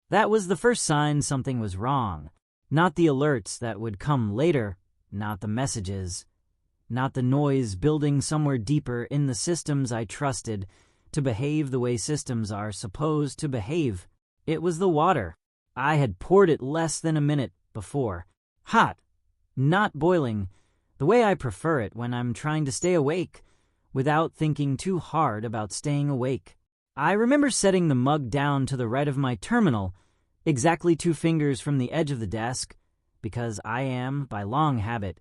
That was the first sign something was wrong. Not the alerts that would come later, not the messages, not the noise building somewhere deeper in the systems I trusted to behave the way systems are supposed to behave. It was the water. I had poured it less than a minute before. Hot, not boiling, the way I prefer it when I'm trying to stay awake, without thinking too hard about staying awake. I remember setting the mug down to the right of my terminal, exactly 2 fingers from the edge of the desk, because I am, by long habit,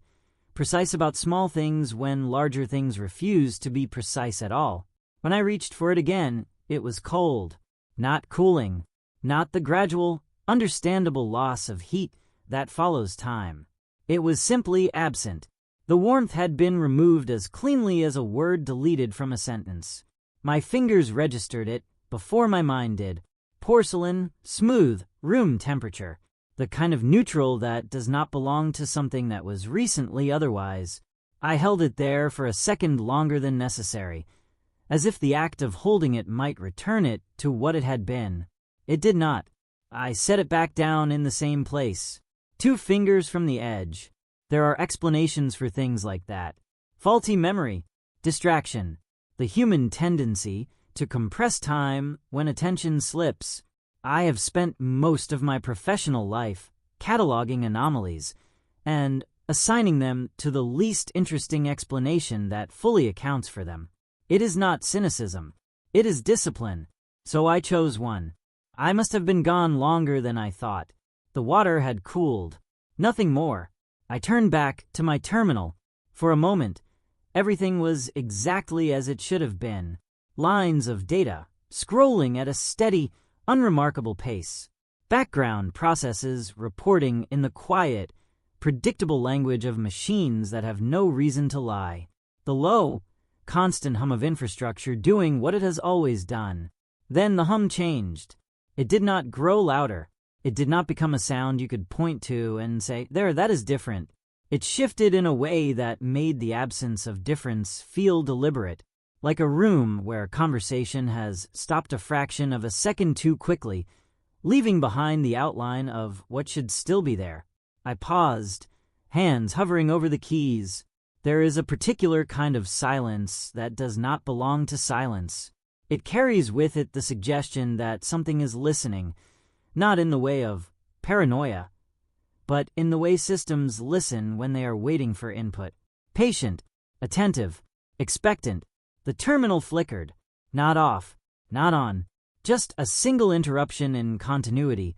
precise about small things when larger things refuse to be precise at all. When I reached for it again, it was cold, not cooling, not the gradual, understandable loss of heat that follows time. It was simply absent. The warmth had been removed as cleanly as a word deleted from a sentence. My fingers registered it before my mind did. Porcelain, smooth, room temperature. The kind of neutral that does not belong to something that was recently otherwise. I held it there for a second longer than necessary, as if the act of holding it might return it to what it had been. It did not. I set it back down in the same place. 2 fingers from the edge. There are explanations for things like that. Faulty memory, distraction, the human tendency to compress time when attention slips. I have spent most of my professional life cataloging anomalies and assigning them to the least interesting explanation that fully accounts for them. It is not cynicism. It is discipline. So I chose one. I must have been gone longer than I thought. The water had cooled. Nothing more. I turned back to my terminal. For a moment, everything was exactly as it should have been. Lines of data, scrolling at a steady, unremarkable pace. Background processes reporting in the quiet, predictable language of machines that have no reason to lie. The low, constant hum of infrastructure doing what it has always done. Then the hum changed. It did not grow louder. It did not become a sound you could point to and say, there, that is different. It shifted in a way that made the absence of difference feel deliberate, like a room where conversation has stopped a fraction of a second too quickly, leaving behind the outline of what should still be there. I paused, hands hovering over the keys. There is a particular kind of silence that does not belong to silence. It carries with it the suggestion that something is listening, not in the way of paranoia, but in the way systems listen when they are waiting for input. Patient, attentive, expectant. The terminal flickered. Not off, not on. Just a single interruption in continuity,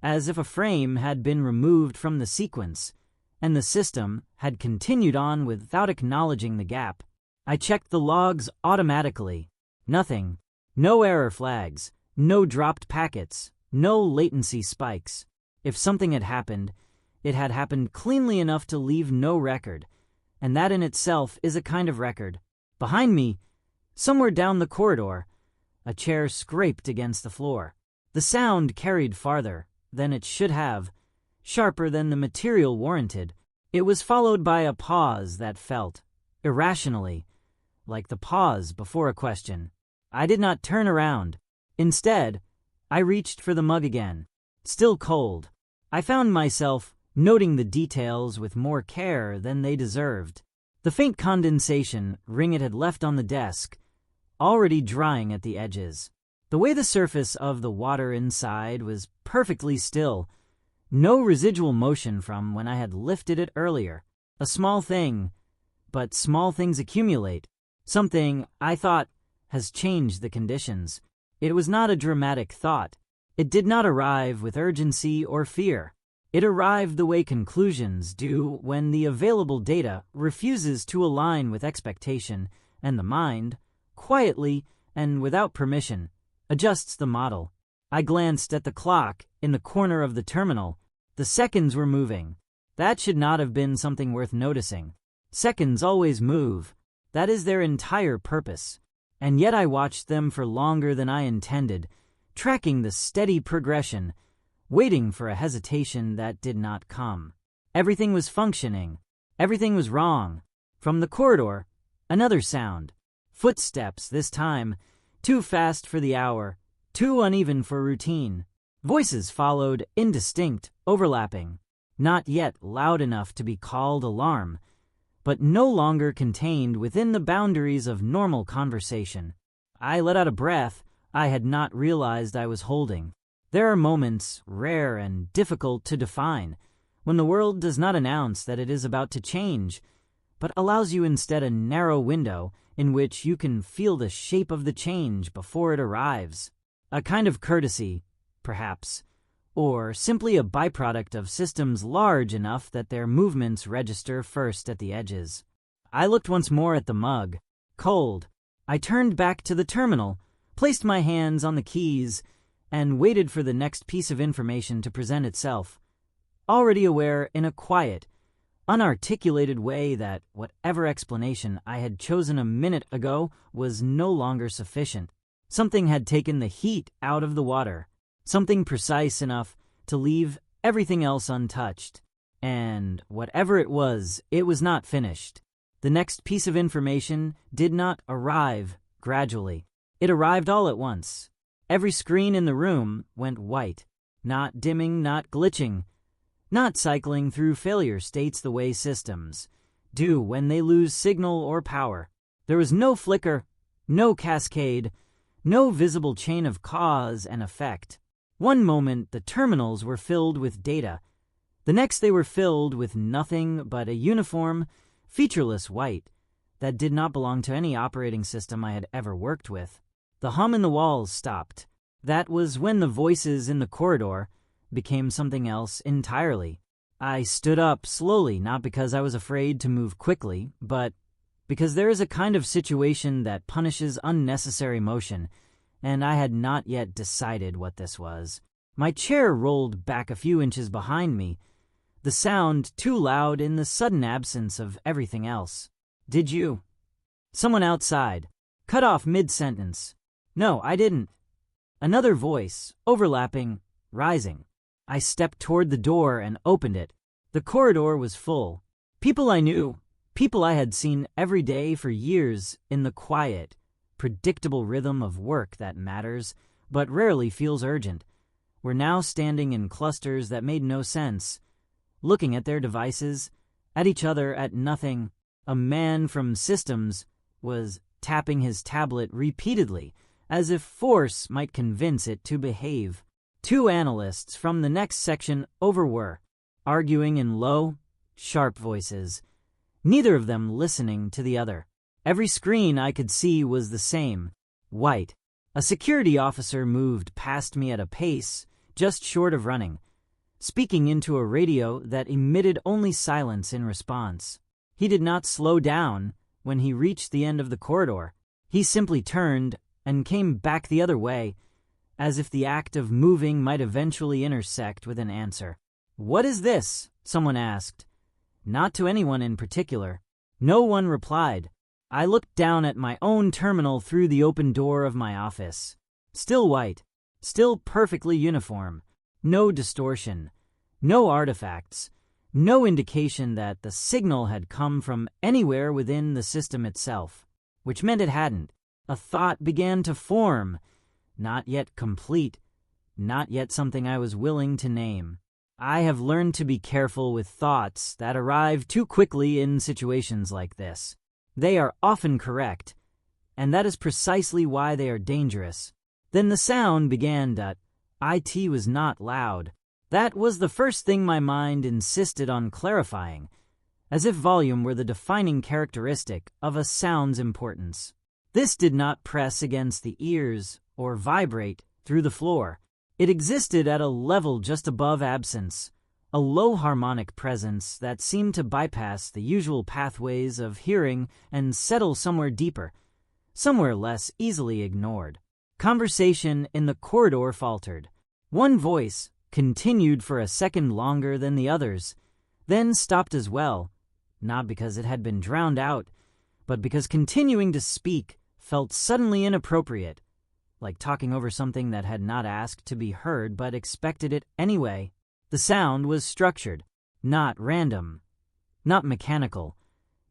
as if a frame had been removed from the sequence, and the system had continued on without acknowledging the gap. I checked the logs automatically. Nothing. No error flags. No dropped packets. No latency spikes. If something had happened, it had happened cleanly enough to leave no record, and that in itself is a kind of record. Behind me, somewhere down the corridor, a chair scraped against the floor. The sound carried farther than it should have, sharper than the material warranted. It was followed by a pause that felt, irrationally, like the pause before a question. I did not turn around. Instead, I reached for the mug again. Still cold. I found myself noting the details with more care than they deserved. The faint condensation ring it had left on the desk, already drying at the edges. The way the surface of the water inside was perfectly still. No residual motion from when I had lifted it earlier. A small thing, but small things accumulate. Something, I thought, has changed the conditions. It was not a dramatic thought. It did not arrive with urgency or fear. It arrived the way conclusions do when the available data refuses to align with expectation, and the mind, quietly and without permission, adjusts the model. I glanced at the clock in the corner of the terminal. The seconds were moving. That should not have been something worth noticing. Seconds always move. That is their entire purpose. And yet I watched them for longer than I intended, tracking the steady progression, waiting for a hesitation that did not come. Everything was functioning. Everything was wrong. From the corridor, another sound. Footsteps this time, too fast for the hour, too uneven for routine. Voices followed, indistinct, overlapping, not yet loud enough to be called alarm, but no longer contained within the boundaries of normal conversation. I let out a breath I had not realized I was holding. There are moments, rare and difficult to define, when the world does not announce that it is about to change, but allows you instead a narrow window in which you can feel the shape of the change before it arrives. A kind of courtesy, perhaps, or simply a byproduct of systems large enough that their movements register first at the edges. I looked once more at the mug. Cold. I turned back to the terminal, placed my hands on the keys, and waited for the next piece of information to present itself, already aware in a quiet, unarticulated way that whatever explanation I had chosen a minute ago was no longer sufficient. Something had taken the heat out of the water, something precise enough to leave everything else untouched. And whatever it was not finished. The next piece of information did not arrive gradually. It arrived all at once. Every screen in the room went white, not dimming, not glitching, not cycling through failure states the way systems do when they lose signal or power. There was no flicker, no cascade, no visible chain of cause and effect. One moment the terminals were filled with data. The next they were filled with nothing but a uniform, featureless white that did not belong to any operating system I had ever worked with. The hum in the walls stopped. That was when the voices in the corridor became something else entirely. I stood up slowly, not because I was afraid to move quickly, but because there is a kind of situation that punishes unnecessary motion, and I had not yet decided what this was. My chair rolled back a few inches behind me, the sound too loud in the sudden absence of everything else. "Did you?" Someone outside, cut off mid-sentence. "No, I didn't." Another voice, overlapping, rising. I stepped toward the door and opened it. The corridor was full. People I knew, people I had seen every day for years in the quiet, predictable rhythm of work that matters, but rarely feels urgent, were now standing in clusters that made no sense, looking at their devices, at each other, at nothing. A man from systems was tapping his tablet repeatedly, as if force might convince it to behave. Two analysts from the next section over were arguing in low, sharp voices, neither of them listening to the other. Every screen I could see was the same, white. A security officer moved past me at a pace just short of running, speaking into a radio that emitted only silence in response. He did not slow down when he reached the end of the corridor. He simply turned and came back the other way, as if the act of moving might eventually intersect with an answer. "What is this?" someone asked. Not to anyone in particular. No one replied. I looked down at my own terminal through the open door of my office. Still white, still perfectly uniform. No distortion, no artifacts, no indication that the signal had come from anywhere within the system itself, which meant it hadn't. A thought began to form, not yet complete, not yet something I was willing to name. I have learned to be careful with thoughts that arrive too quickly in situations like this. They are often correct, and that is precisely why they are dangerous. Then the sound began that it was not loud. That was the first thing my mind insisted on clarifying, as if volume were the defining characteristic of a sound's importance. This did not press against the ears or vibrate through the floor. It existed at a level just above absence, a low harmonic presence that seemed to bypass the usual pathways of hearing and settle somewhere deeper, somewhere less easily ignored. Conversation in the corridor faltered. One voice continued for a second longer than the others, then stopped as well, not because it had been drowned out, but because continuing to speak felt suddenly inappropriate, like talking over something that had not asked to be heard but expected it anyway. The sound was structured, not random, not mechanical,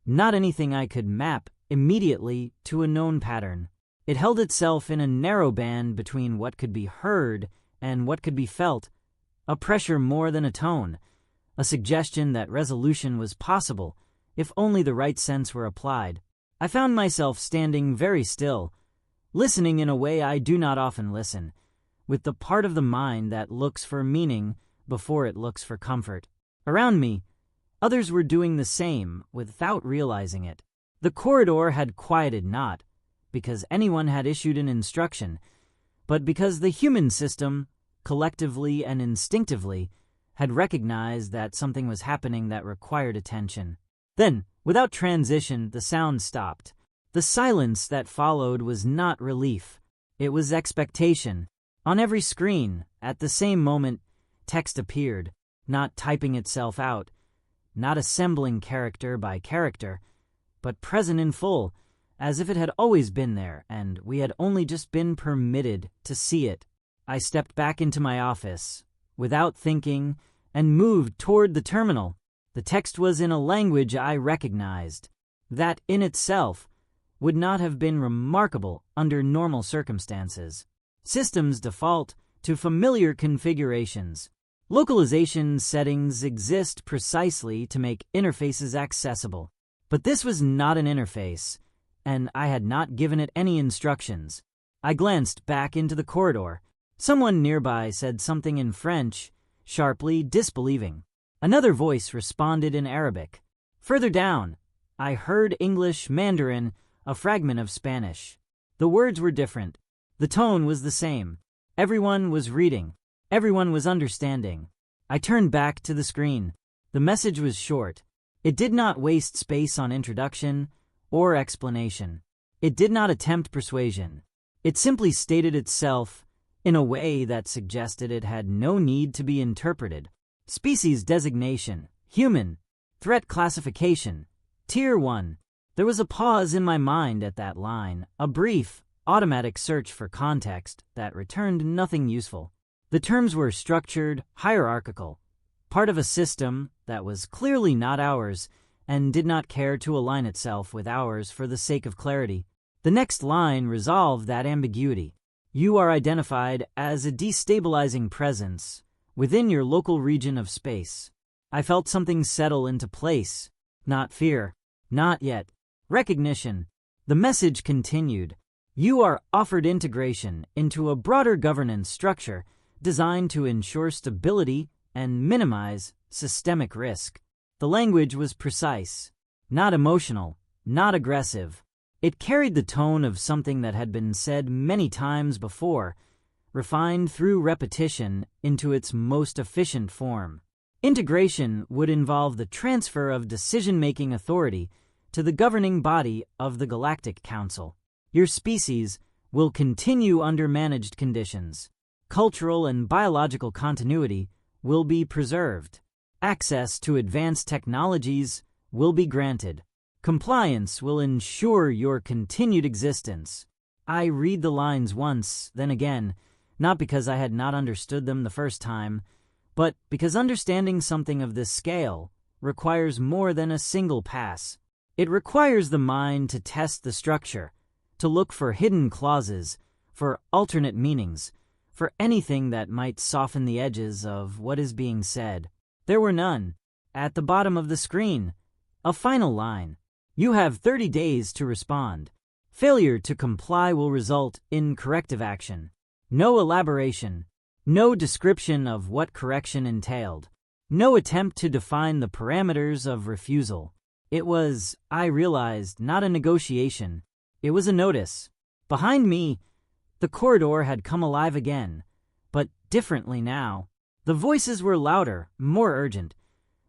not anything I could map immediately to a known pattern. It held itself in a narrow band between what could be heard and what could be felt, a pressure more than a tone, a suggestion that resolution was possible if only the right sense were applied. I found myself standing very still, listening in a way I do not often listen, with the part of the mind that looks for meaning before it looks for comfort. Around me, others were doing the same without realizing it. The corridor had quieted not because anyone had issued an instruction, but because the human system, collectively and instinctively, had recognized that something was happening that required attention. Then, without transition, the sound stopped. The silence that followed was not relief. It was expectation. On every screen, at the same moment, text appeared, not typing itself out, not assembling character by character, but present in full, as if it had always been there and we had only just been permitted to see it. I stepped back into my office, without thinking, and moved toward the terminal. The text was in a language I recognized. That in itself would not have been remarkable under normal circumstances. Systems default to familiar configurations. Localization settings exist precisely to make interfaces accessible. But this was not an interface, and I had not given it any instructions. I glanced back into the corridor. Someone nearby said something in French, sharply disbelieving. Another voice responded in Arabic. Further down, I heard English, Mandarin, a fragment of Spanish. The words were different. The tone was the same. Everyone was reading. Everyone was understanding. I turned back to the screen. The message was short. It did not waste space on introduction or explanation. It did not attempt persuasion. It simply stated itself in a way that suggested it had no need to be interpreted. Species designation, human, threat classification, Tier 1. There was a pause in my mind at that line, a brief, automatic search for context that returned nothing useful. The terms were structured, hierarchical, part of a system that was clearly not ours and did not care to align itself with ours for the sake of clarity. The next line resolved that ambiguity. You are identified as a destabilizing presence within your local region of space. I felt something settle into place. Not fear. Not yet. Recognition. The message continued. You are offered integration into a broader governance structure designed to ensure stability and minimize systemic risk. The language was precise, not emotional, not aggressive. It carried the tone of something that had been said many times before, refined through repetition into its most efficient form. Integration would involve the transfer of decision-making authority to the governing body of the Galactic Council. Your species will continue under managed conditions. Cultural and biological continuity will be preserved. Access to advanced technologies will be granted. Compliance will ensure your continued existence. I read the lines once, then again, not because I had not understood them the first time, but because understanding something of this scale requires more than a single pass. It requires the mind to test the structure, to look for hidden clauses, for alternate meanings, for anything that might soften the edges of what is being said. There were none. At the bottom of the screen, a final line. You have 30 days to respond. Failure to comply will result in corrective action. No elaboration. No description of what correction entailed. No attempt to define the parameters of refusal. It was, I realized, not a negotiation. It was a notice. Behind me, the corridor had come alive again, but differently now. The voices were louder, more urgent,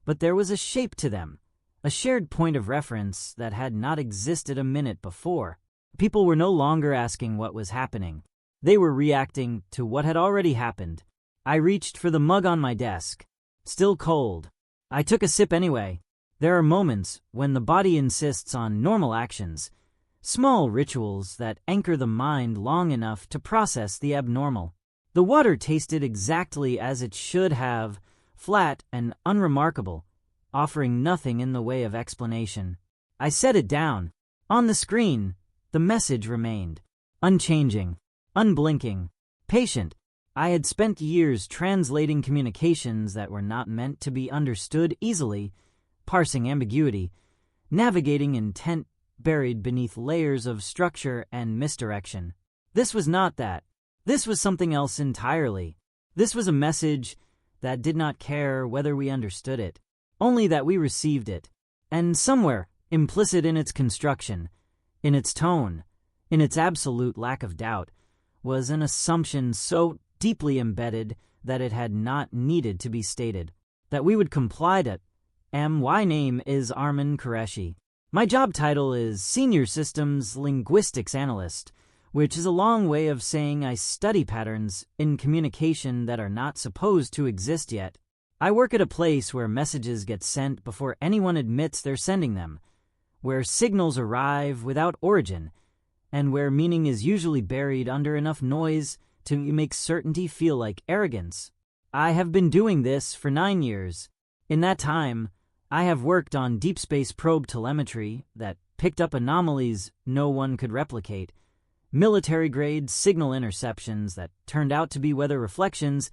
but there was a shape to them, a shared point of reference that had not existed a minute before. People were no longer asking what was happening. They were reacting to what had already happened. I reached for the mug on my desk. Still cold. I took a sip anyway. There are moments when the body insists on normal actions, small rituals that anchor the mind long enough to process the abnormal. The water tasted exactly as it should have, flat and unremarkable, offering nothing in the way of explanation. I set it down. On the screen, the message remained. Unchanging, unblinking, patient. I had spent years translating communications that were not meant to be understood easily, parsing ambiguity, navigating intent buried beneath layers of structure and misdirection. This was not that. This was something else entirely. This was a message that did not care whether we understood it, only that we received it. And somewhere, implicit in its construction, in its tone, in its absolute lack of doubt, was an assumption so deeply embedded that it had not needed to be stated, that we would comply to. My name is Armin Qureshi. My job title is Senior Systems Linguistics Analyst, which is a long way of saying I study patterns in communication that are not supposed to exist yet. I work at a place where messages get sent before anyone admits they're sending them, where signals arrive without origin, and where meaning is usually buried under enough noise to make certainty feel like arrogance. I have been doing this for 9 years. In that time, I have worked on deep space probe telemetry that picked up anomalies no one could replicate, military-grade signal interceptions that turned out to be weather reflections,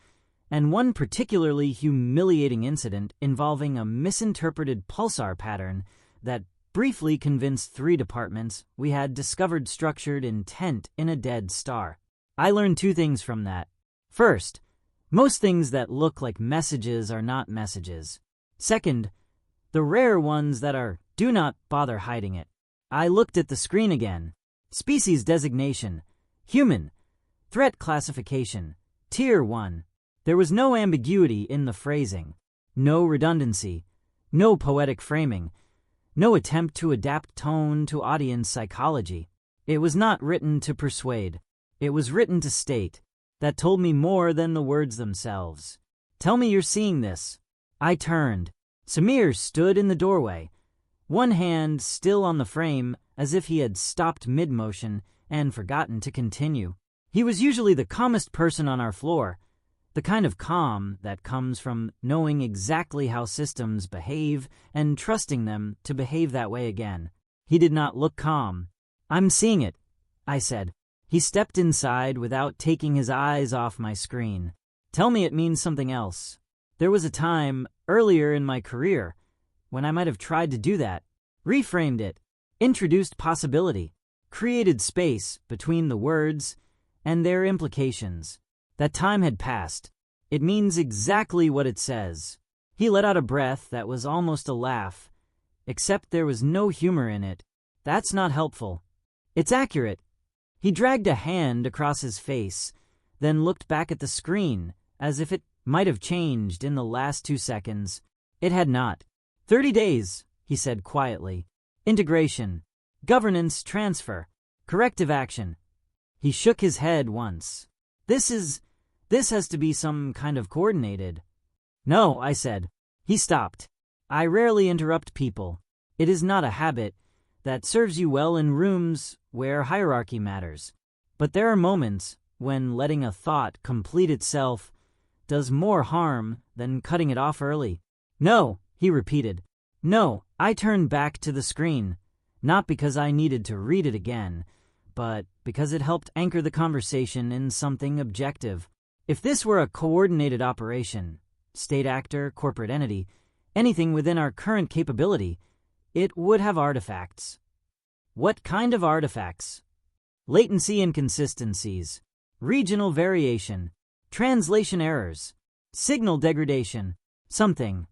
and one particularly humiliating incident involving a misinterpreted pulsar pattern that briefly convinced 3 departments we had discovered structured intent in a dead star. I learned 2 things from that. First, most things that look like messages are not messages. Second, the rare ones that are, do not bother hiding it. I looked at the screen again. Species designation, human. Threat classification, Tier 1. There was no ambiguity in the phrasing, no redundancy, no poetic framing, no attempt to adapt tone to audience psychology. It was not written to persuade. It was written to state. That told me more than the words themselves. Tell me you're seeing this. I turned. Samir stood in the doorway, one hand still on the frame as if he had stopped mid-motion and forgotten to continue. He was usually the calmest person on our floor, the kind of calm that comes from knowing exactly how systems behave and trusting them to behave that way again. He did not look calm. I'm seeing it, I said. He stepped inside without taking his eyes off my screen. Tell me it means something else. There was a time, earlier in my career, when I might have tried to do that, reframed it, introduced possibility, created space between the words and their implications. That time had passed. It means exactly what it says. He let out a breath that was almost a laugh, except there was no humor in it. That's not helpful. It's accurate. He dragged a hand across his face, then looked back at the screen, as if it might have changed in the last 2 seconds. It had not. 30 days, he said quietly. Integration, governance transfer, corrective action. He shook his head once. This has to be some kind of coordinated. No, I said. He stopped. I rarely interrupt people. It is not a habit that serves you well in rooms where hierarchy matters. But there are moments when letting a thought complete itself does more harm than cutting it off early. No, he repeated. No, I turned back to the screen, not because I needed to read it again, but because it helped anchor the conversation in something objective. If this were a coordinated operation, state actor, corporate entity, anything within our current capability, it would have artifacts. What kind of artifacts? Latency inconsistencies, regional variation, translation errors, signal degradation, something.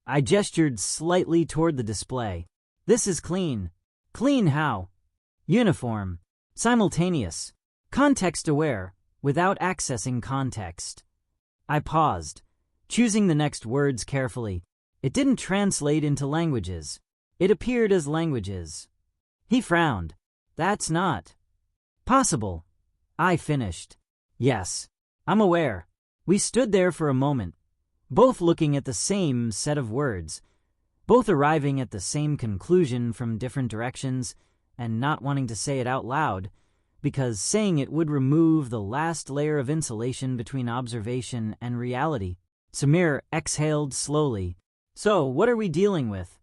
I gestured slightly toward the display. This is clean. Clean how? Uniform, simultaneous, context-aware, without accessing context. I paused, choosing the next words carefully. It didn't translate into languages. It appeared as languages. He frowned. That's not possible. I finished. Yes, I'm aware. We stood there for a moment, both looking at the same set of words, both arriving at the same conclusion from different directions, and not wanting to say it out loud, because saying it would remove the last layer of insulation between observation and reality. Samir exhaled slowly. So, what are we dealing with?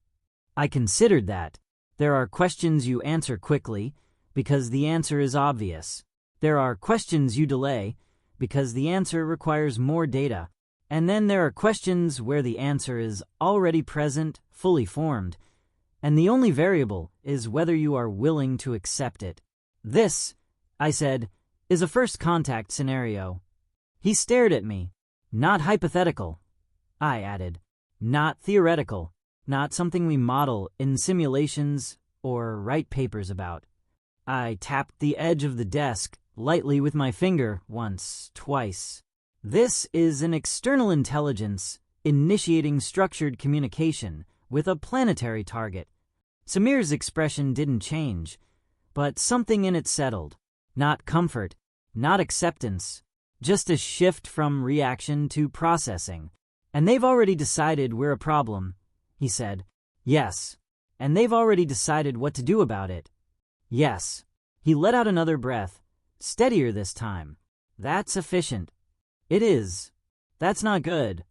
I considered that. There are questions you answer quickly, because the answer is obvious. There are questions you delay, because the answer requires more data. And then there are questions where the answer is already present, fully formed, and the only variable is whether you are willing to accept it. This, I said, is a first contact scenario. He stared at me. Not hypothetical, I added. Not theoretical. Not something we model in simulations or write papers about. I tapped the edge of the desk lightly with my finger once, twice. This is an external intelligence initiating structured communication with a planetary target. Samir's expression didn't change, but something in it settled. Not comfort, not acceptance, just a shift from reaction to processing. And they've already decided we're a problem, he said. Yes. And they've already decided what to do about it. Yes. He let out another breath, steadier this time. That's efficient. It is. That's not good.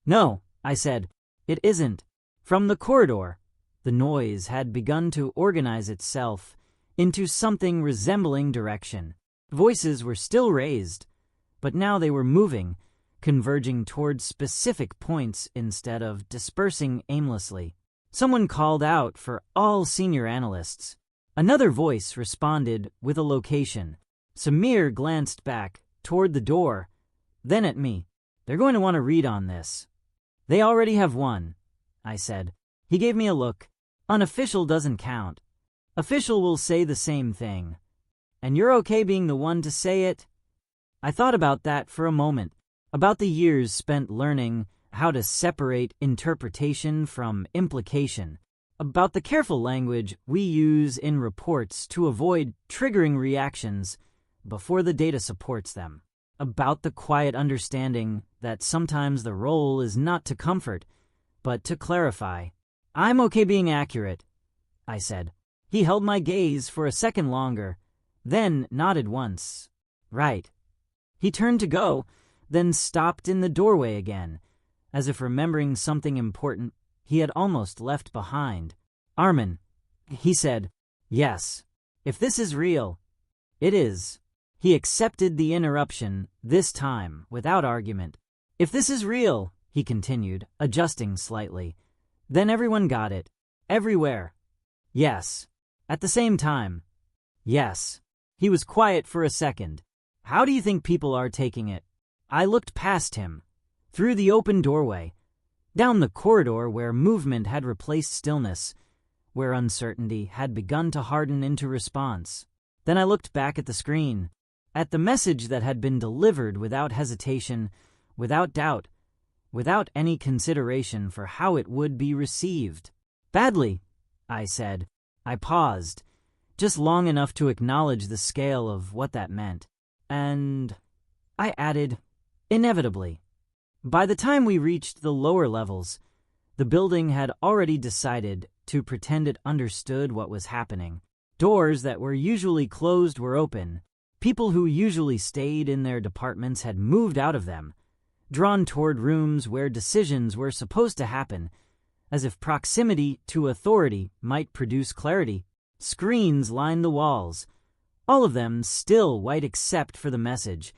No, I said. It isn't. From the corridor, the noise had begun to organize itself into something resembling direction. Voices were still raised, but now they were moving, converging towards specific points instead of dispersing aimlessly. Someone called out for all senior analysts. Another voice responded with a location. Samir glanced back toward the door, then at me. They're going to want to read on this. They already have one, I said. He gave me a look. Unofficial doesn't count. Official will say the same thing. And you're okay being the one to say it? I thought about that for a moment, about the years spent learning how to separate interpretation from implication, about the careful language we use in reports to avoid triggering reactions before the data supports them, about the quiet understanding that sometimes the role is not to comfort, but to clarify. I'm okay being accurate, I said. He held my gaze for a second longer, then nodded once. Right. He turned to go, then stopped in the doorway again, as if remembering something important he had almost left behind. Armin, he said. Yes. If this is real, it is. He accepted the interruption, this time, without argument. If this is real, he continued, adjusting slightly, then everyone got it. Everywhere. Yes. At the same time. Yes. He was quiet for a second. How do you think people are taking it? I looked past him, through the open doorway, down the corridor where movement had replaced stillness, where uncertainty had begun to harden into response. Then I looked back at the screen, at the message that had been delivered without hesitation, without doubt, without any consideration for how it would be received. Badly, I said. I paused, just long enough to acknowledge the scale of what that meant. And I added, inevitably. By the time we reached the lower levels, the building had already decided to pretend it understood what was happening. Doors that were usually closed were open. People who usually stayed in their departments had moved out of them, drawn toward rooms where decisions were supposed to happen, as if proximity to authority might produce clarity. Screens lined the walls, all of them still white except for the message,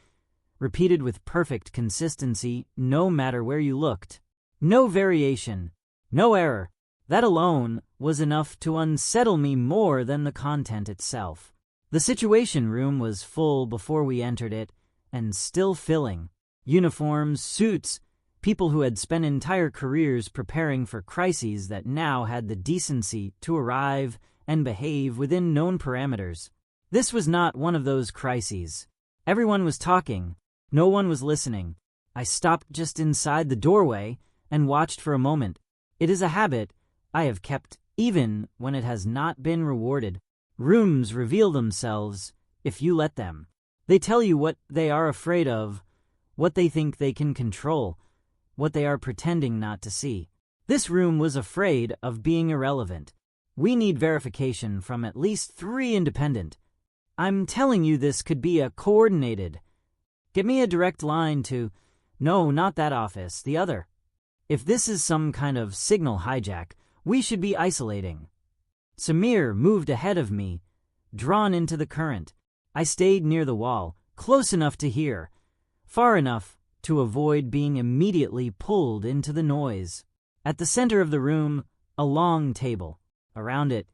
repeated with perfect consistency no matter where you looked. No variation, no error. That alone was enough to unsettle me more than the content itself. The Situation Room was full before we entered it, and still filling. Uniforms, suits, people who had spent entire careers preparing for crises that now had the decency to arrive and behave within known parameters. This was not one of those crises. Everyone was talking. No one was listening. I stopped just inside the doorway and watched for a moment. It is a habit I have kept even when it has not been rewarded. Rooms reveal themselves if you let them. They tell you what they are afraid of, what they think they can control, what they are pretending not to see. This room was afraid of being irrelevant. We need verification from at least 3 independent. I'm telling you this could be a coordinated. Get me a direct line to, no, not that office, the other. If this is some kind of signal hijack, we should be isolating. Samir moved ahead of me, drawn into the current. I stayed near the wall, close enough to hear, far enough to avoid being immediately pulled into the noise. At the center of the room, a long table. Around it,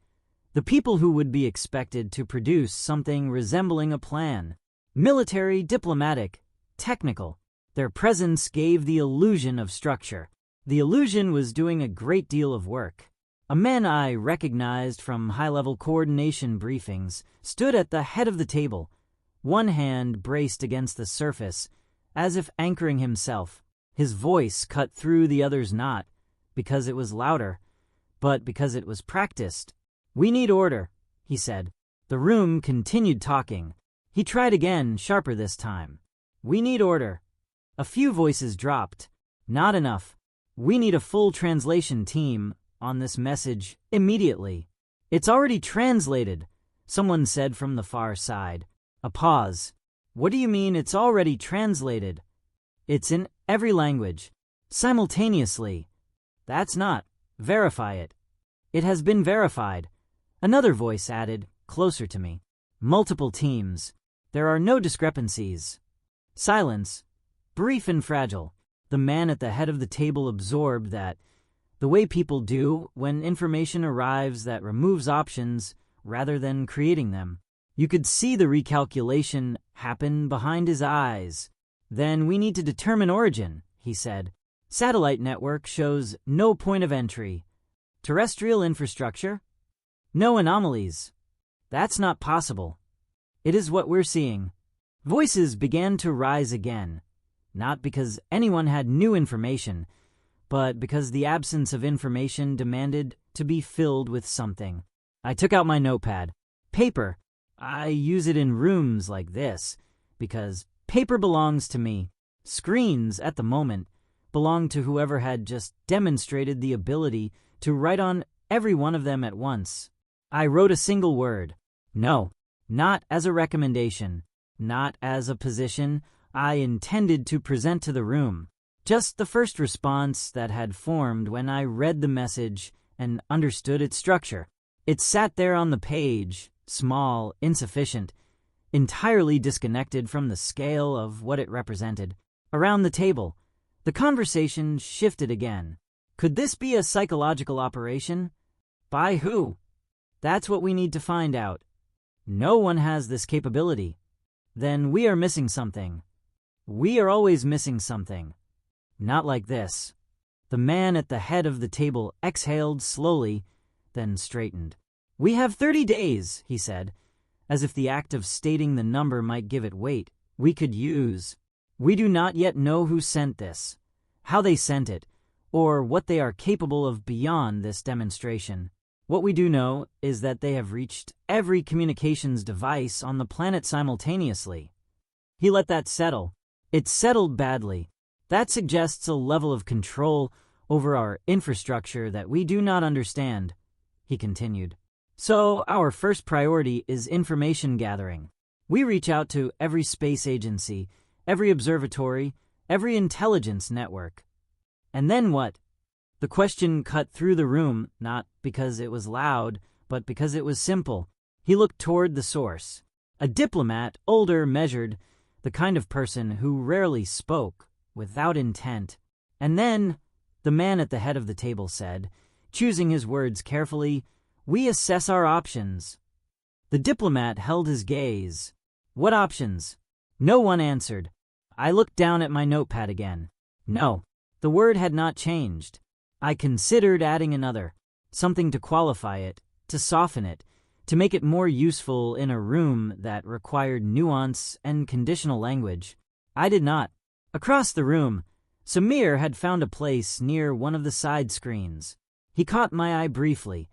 the people who would be expected to produce something resembling a plan. Military, diplomatic, technical. Their presence gave the illusion of structure. The illusion was doing a great deal of work. A man I recognized from high-level coordination briefings stood at the head of the table, one hand braced against the surface, as if anchoring himself. His voice cut through the others, not because it was louder, but because it was practiced. "We need order," he said. The room continued talking. He tried again, sharper this time. "We need order." A few voices dropped. "Not enough. We need a full translation team on this message immediately." "It's already translated," someone said from the far side. A pause. "What do you mean it's already translated?" "It's in every language. Simultaneously." "That's not. Verify it." "It has been verified." Another voice added, closer to me. "Multiple teams. There are no discrepancies." Silence, brief and fragile. The man at the head of the table absorbed that, the way people do when information arrives that removes options rather than creating them. You could see the recalculation happen behind his eyes. "Then we need to determine origin," he said. "Satellite network shows no point of entry. Terrestrial infrastructure? No anomalies. That's not possible." "It is what we're seeing." Voices began to rise again, not because anyone had new information, but because the absence of information demanded to be filled with something. I took out my notepad. Paper. I use it in rooms like this, because paper belongs to me. Screens, at the moment, belonged to whoever had just demonstrated the ability to write on every one of them at once. I wrote a single word. No, not as a recommendation, not as a position I intended to present to the room. Just the first response that had formed when I read the message and understood its structure. It sat there on the page, small, insufficient, entirely disconnected from the scale of what it represented. Around the table, the conversation shifted again. Could this be a psychological operation? By who? That's what we need to find out. No one has this capability. Then we are missing something. We are always missing something. Not like this. The man at the head of the table exhaled slowly, then straightened. "We have 30 days, he said, as if the act of stating the number might give it weight. "We could use. We do not yet know who sent this, how they sent it, or what they are capable of beyond this demonstration. What we do know is that they have reached every communications device on the planet simultaneously." He let that settle. It settled badly. That suggests a level of control over our infrastructure that we do not understand, he continued. "So our first priority is information gathering. We reach out to every space agency, every observatory, every intelligence network. And then what?" The question cut through the room, not because it was loud, but because it was simple. He looked toward the source. A diplomat, older, measured, the kind of person who rarely spoke, without intent. "And then," the man at the head of the table said, choosing his words carefully, "we assess our options." The diplomat held his gaze. "What options?" No one answered. I looked down at my notepad again. No, the word had not changed. I considered adding another, something to qualify it, to soften it, to make it more useful in a room that required nuance and conditional language. I did not. Across the room, Samir had found a place near one of the side screens. He caught my eye briefly,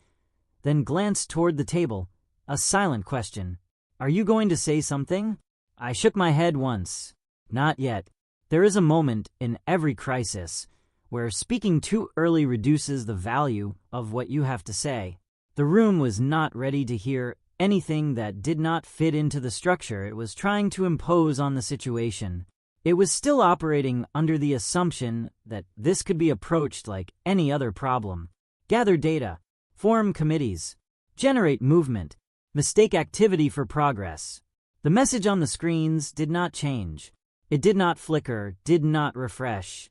then glanced toward the table, a silent question. "Are you going to say something?" I shook my head once. "Not yet. There is a moment in every crisis where speaking too early reduces the value of what you have to say." The room was not ready to hear anything that did not fit into the structure it was trying to impose on the situation. It was still operating under the assumption that this could be approached like any other problem. Gather data, form committees, generate movement, mistake activity for progress. The message on the screens did not change. It did not flicker, did not refresh,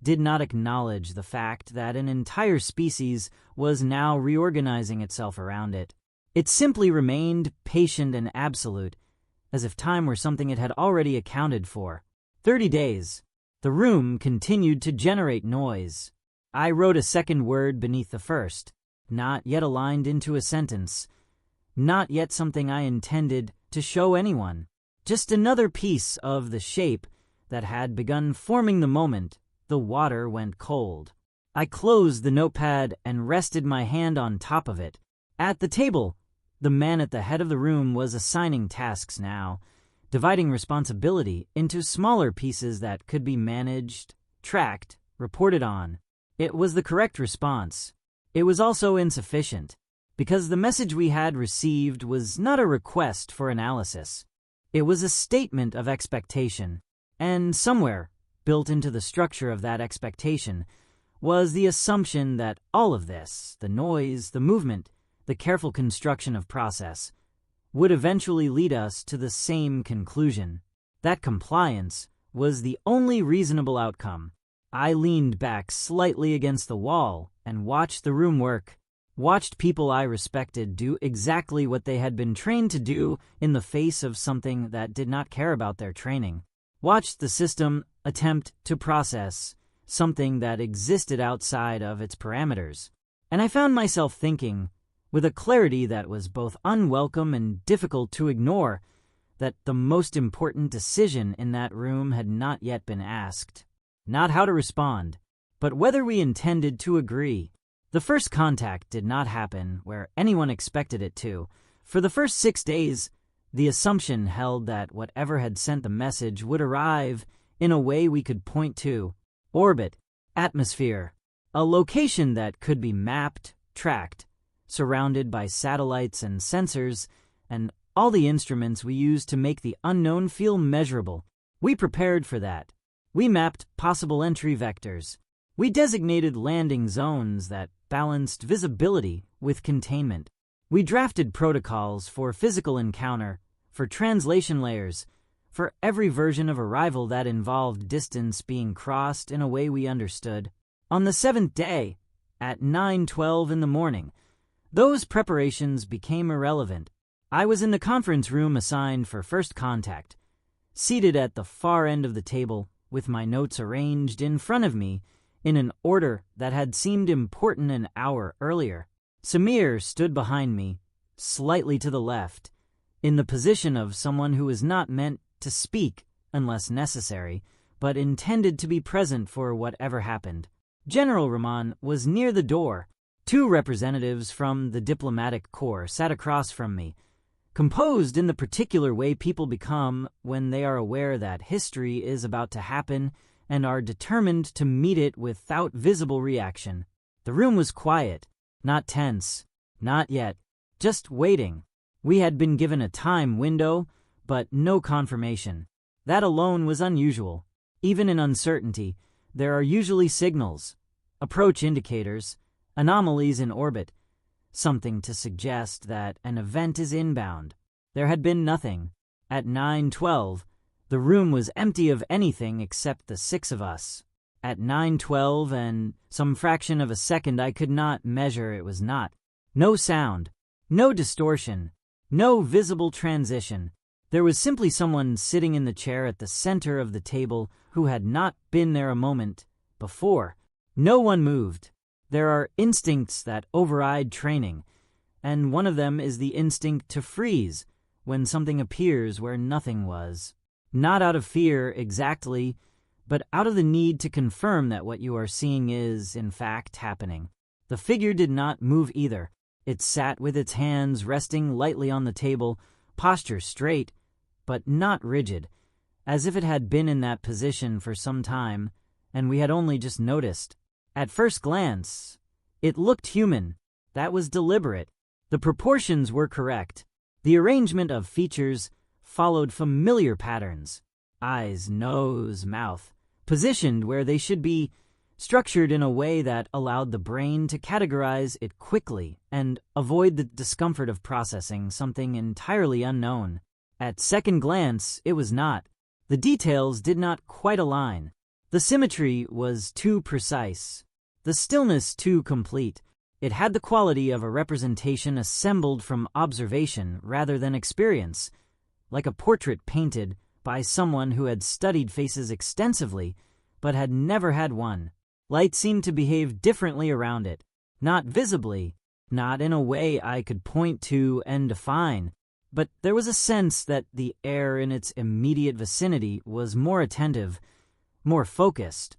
did not acknowledge the fact that an entire species was now reorganizing itself around it. It simply remained patient and absolute, as if time were something it had already accounted for. 30 days. The room continued to generate noise. I wrote a second word beneath the first, not yet aligned into a sentence, not yet something I intended to show anyone, just another piece of the shape that had begun forming the moment the water went cold. I closed the notepad and rested my hand on top of it. At the table, the man at the head of the room was assigning tasks now, dividing responsibility into smaller pieces that could be managed, tracked, reported on. It was the correct response. It was also insufficient, because the message we had received was not a request for analysis. It was a statement of expectation, and somewhere, built into the structure of that expectation, was the assumption that all of this, the noise, the movement, the careful construction of process, would eventually lead us to the same conclusion. That compliance was the only reasonable outcome. I leaned back slightly against the wall and watched the room work, watched people I respected do exactly what they had been trained to do in the face of something that did not care about their training, watched the system attempt to process something that existed outside of its parameters. And I found myself thinking, with a clarity that was both unwelcome and difficult to ignore, that the most important decision in that room had not yet been asked. Not how to respond, but whether we intended to agree. The first contact did not happen where anyone expected it to. For the first 6 days, the assumption held that whatever had sent the message would arrive in a way we could point to: orbit, atmosphere, a location that could be mapped, tracked, surrounded by satellites and sensors, and all the instruments we use to make the unknown feel measurable. We prepared for that. We mapped possible entry vectors. We designated landing zones that balanced visibility with containment. We drafted protocols for physical encounter, for translation layers, for every version of arrival that involved distance being crossed in a way we understood. On the 7th day, at 9:12 in the morning, those preparations became irrelevant. I was in the conference room assigned for first contact, seated at the far end of the table, with my notes arranged in front of me in an order that had seemed important an hour earlier. Samir stood behind me, slightly to the left, in the position of someone who was not meant to speak unless necessary, but intended to be present for whatever happened. General Rahman was near the door. 2 representatives from the diplomatic corps sat across from me, composed in the particular way people become when they are aware that history is about to happen and are determined to meet it without visible reaction. The room was quiet, not tense, not yet, just waiting. We had been given a time window, but no confirmation. That alone was unusual. Even in uncertainty, there are usually signals, approach indicators, anomalies in orbit, something to suggest that an event is inbound. There had been nothing. At 9:12, the room was empty of anything except the 6 of us. At 9:12 and some fraction of a second I could not measure, it was not. No sound, no distortion, no visible transition. There was simply someone sitting in the chair at the center of the table who had not been there a moment before. No one moved. There are instincts that override training, and one of them is the instinct to freeze when something appears where nothing was. Not out of fear exactly, but out of the need to confirm that what you are seeing is, in fact, happening. The figure did not move either. It sat with its hands resting lightly on the table, posture straight, but not rigid, as if it had been in that position for some time, and we had only just noticed. At first glance, it looked human. That was deliberate. The proportions were correct. The arrangement of features followed familiar patterns. Eyes, nose, mouth, positioned where they should be, structured in a way that allowed the brain to categorize it quickly and avoid the discomfort of processing something entirely unknown. At second glance, it was not. The details did not quite align. The symmetry was too precise. The stillness too complete. It had the quality of a representation assembled from observation rather than experience, like a portrait painted by someone who had studied faces extensively but had never had one. Light seemed to behave differently around it, not visibly, not in a way I could point to and define, but there was a sense that the air in its immediate vicinity was more attentive, more focused,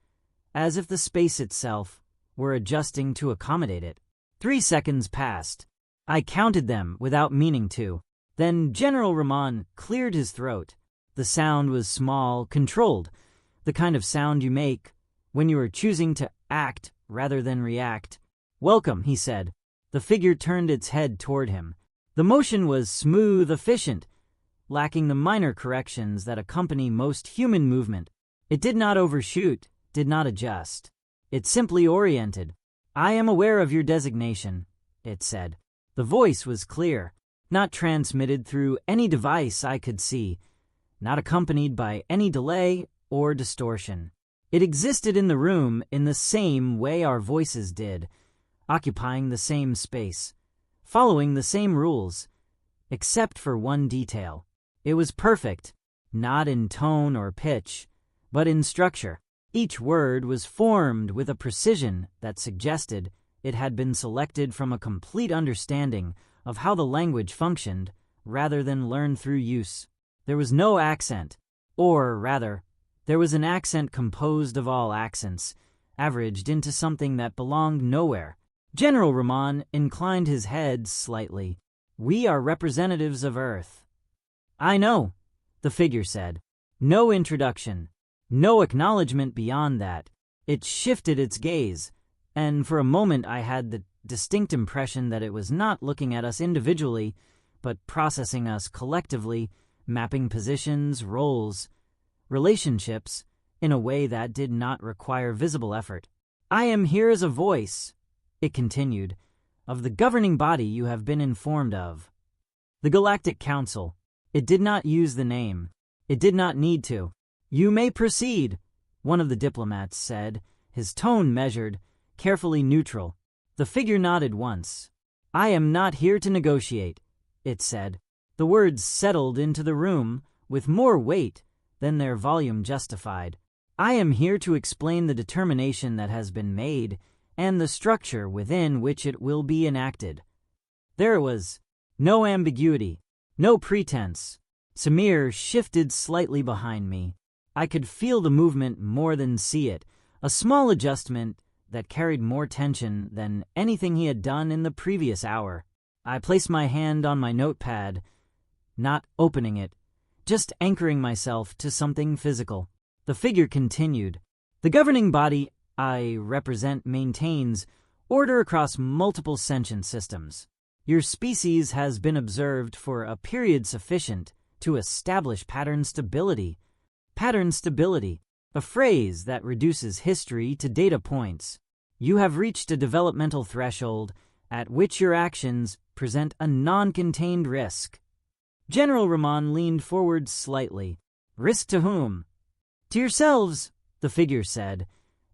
as if the space itself were adjusting to accommodate it. 3 seconds passed. I counted them without meaning to. Then General Rahman cleared his throat. The sound was small, controlled, the kind of sound you make when you are choosing to act rather than react. "Welcome," he said. The figure turned its head toward him. The motion was smooth, efficient, lacking the minor corrections that accompany most human movement. It did not overshoot, did not adjust. It simply oriented. "I am aware of your designation," it said. The voice was clear, not transmitted through any device I could see, not accompanied by any delay or distortion. It existed in the room in the same way our voices did, occupying the same space, following the same rules, except for one detail. It was perfect, not in tone or pitch, but in structure. Each word was formed with a precision that suggested it had been selected from a complete understanding of how the language functioned rather than learned through use. There was no accent, or rather, there was an accent composed of all accents, averaged into something that belonged nowhere. General Rahman inclined his head slightly. "We are representatives of Earth." "I know," the figure said. No introduction, no acknowledgement beyond that. It shifted its gaze, and for a moment I had the distinct impression that it was not looking at us individually, but processing us collectively, mapping positions, roles, relationships, in a way that did not require visible effort. "I am here as a voice," it continued, "of the governing body you have been informed of. The Galactic Council." It did not use the name. It did not need to. "You may proceed," one of the diplomats said, his tone measured, carefully neutral. The figure nodded once. "I am not here to negotiate," it said. The words settled into the room with more weight than their volume justified. "I am here to explain the determination that has been made and the structure within which it will be enacted." There was no ambiguity, no pretense. Samir shifted slightly behind me. I could feel the movement more than see it, a small adjustment that carried more tension than anything he had done in the previous hour. I placed my hand on my notepad, not opening it, just anchoring myself to something physical. The figure continued. "The governing body I represent maintains order across multiple sentient systems. Your species has been observed for a period sufficient to establish pattern stability. Pattern stability, a phrase that reduces history to data points. You have reached a developmental threshold at which your actions present a non-contained risk." General Rahman leaned forward slightly. "Risk to whom?" "To yourselves," the figure said,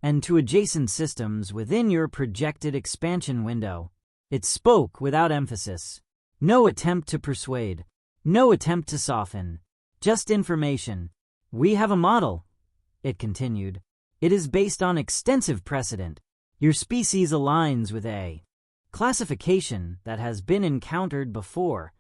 "and to adjacent systems within your projected expansion window." It spoke without emphasis. No attempt to persuade. No attempt to soften. Just information. "We have a model," it continued. "It is based on extensive precedent. Your species aligns with a classification that has been encountered before."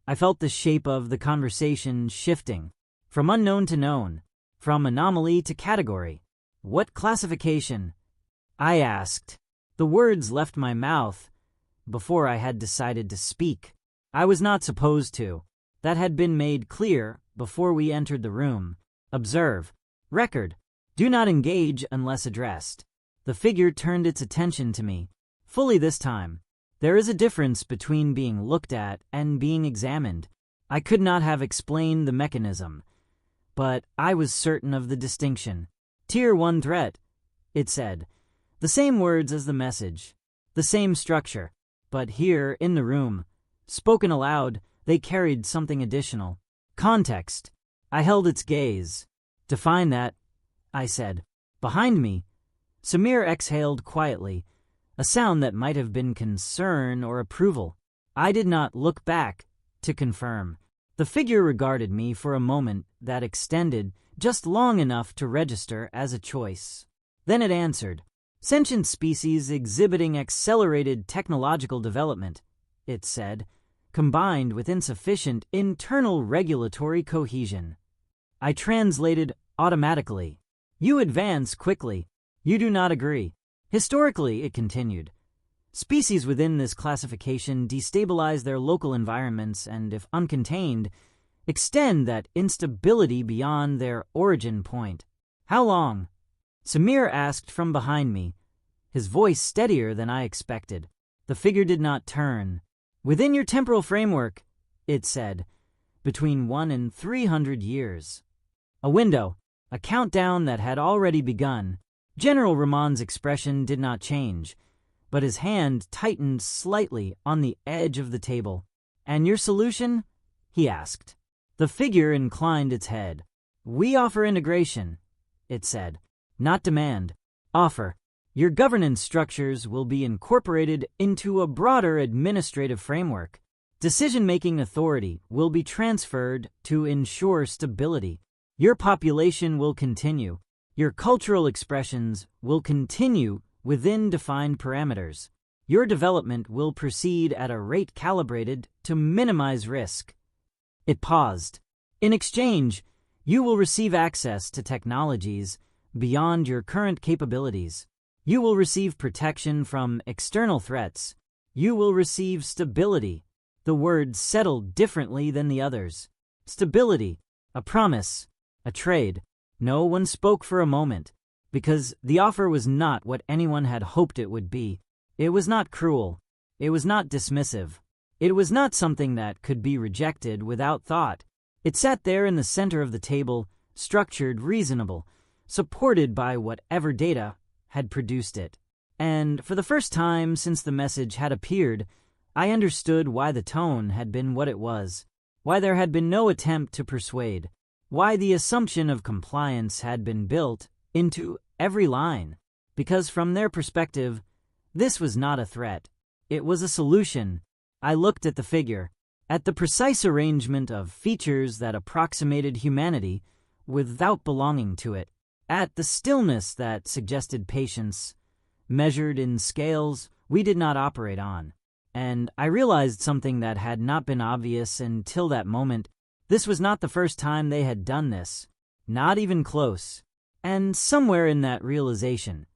I felt the shape of the conversation shifting, from unknown to known, from anomaly to category. "What classification?" I asked. The words left my mouth before I had decided to speak. I was not supposed to. That had been made clear before we entered the room. Observe. Record. Do not engage unless addressed. The figure turned its attention to me, fully this time. There is a difference between being looked at and being examined. I could not have explained the mechanism, but I was certain of the distinction. "Tier 1 threat," it said. The same words as the message, the same structure, but here in the room, spoken aloud, they carried something additional. Context. I held its gaze. Define that, I said. Behind me, Samir exhaled quietly, a sound that might have been concern or approval. I did not look back to confirm. The figure regarded me for a moment that extended just long enough to register as a choice. Then it answered. Sentient species exhibiting accelerated technological development, it said, combined with insufficient internal regulatory cohesion. I translated automatically. You advance quickly. You do not agree. Historically, it continued, species within this classification destabilize their local environments and, if uncontained, extend that instability beyond their origin point. How long? Samir asked from behind me, his voice steadier than I expected. The figure did not turn. Within your temporal framework, it said, between 1 and 300 years. A window, a countdown that had already begun. General Ramon's expression did not change, but his hand tightened slightly on the edge of the table. And your solution? He asked. The figure inclined its head. We offer integration, it said, not demand. Offer. Your governance structures will be incorporated into a broader administrative framework. Decision-making authority will be transferred to ensure stability. Your population will continue. Your cultural expressions will continue within defined parameters. Your development will proceed at a rate calibrated to minimize risk. It paused. In exchange, you will receive access to technologies beyond your current capabilities. You will receive protection from external threats. You will receive stability. The word settled differently than the others. Stability, a promise, a trade. No one spoke for a moment, because the offer was not what anyone had hoped it would be. It was not cruel. It was not dismissive. It was not something that could be rejected without thought. It sat there in the center of the table, structured, reasonable, supported by whatever data had produced it. And for the first time since the message had appeared, I understood why the tone had been what it was, why there had been no attempt to persuade, why the assumption of compliance had been built into every line. Because from their perspective, this was not a threat. It was a solution. I looked at the figure, at the precise arrangement of features that approximated humanity without belonging to it, at the stillness that suggested patience, measured in scales we did not operate on. And I realized something that had not been obvious until that moment. This was not the first time they had done this, not even close. And somewhere in that realization,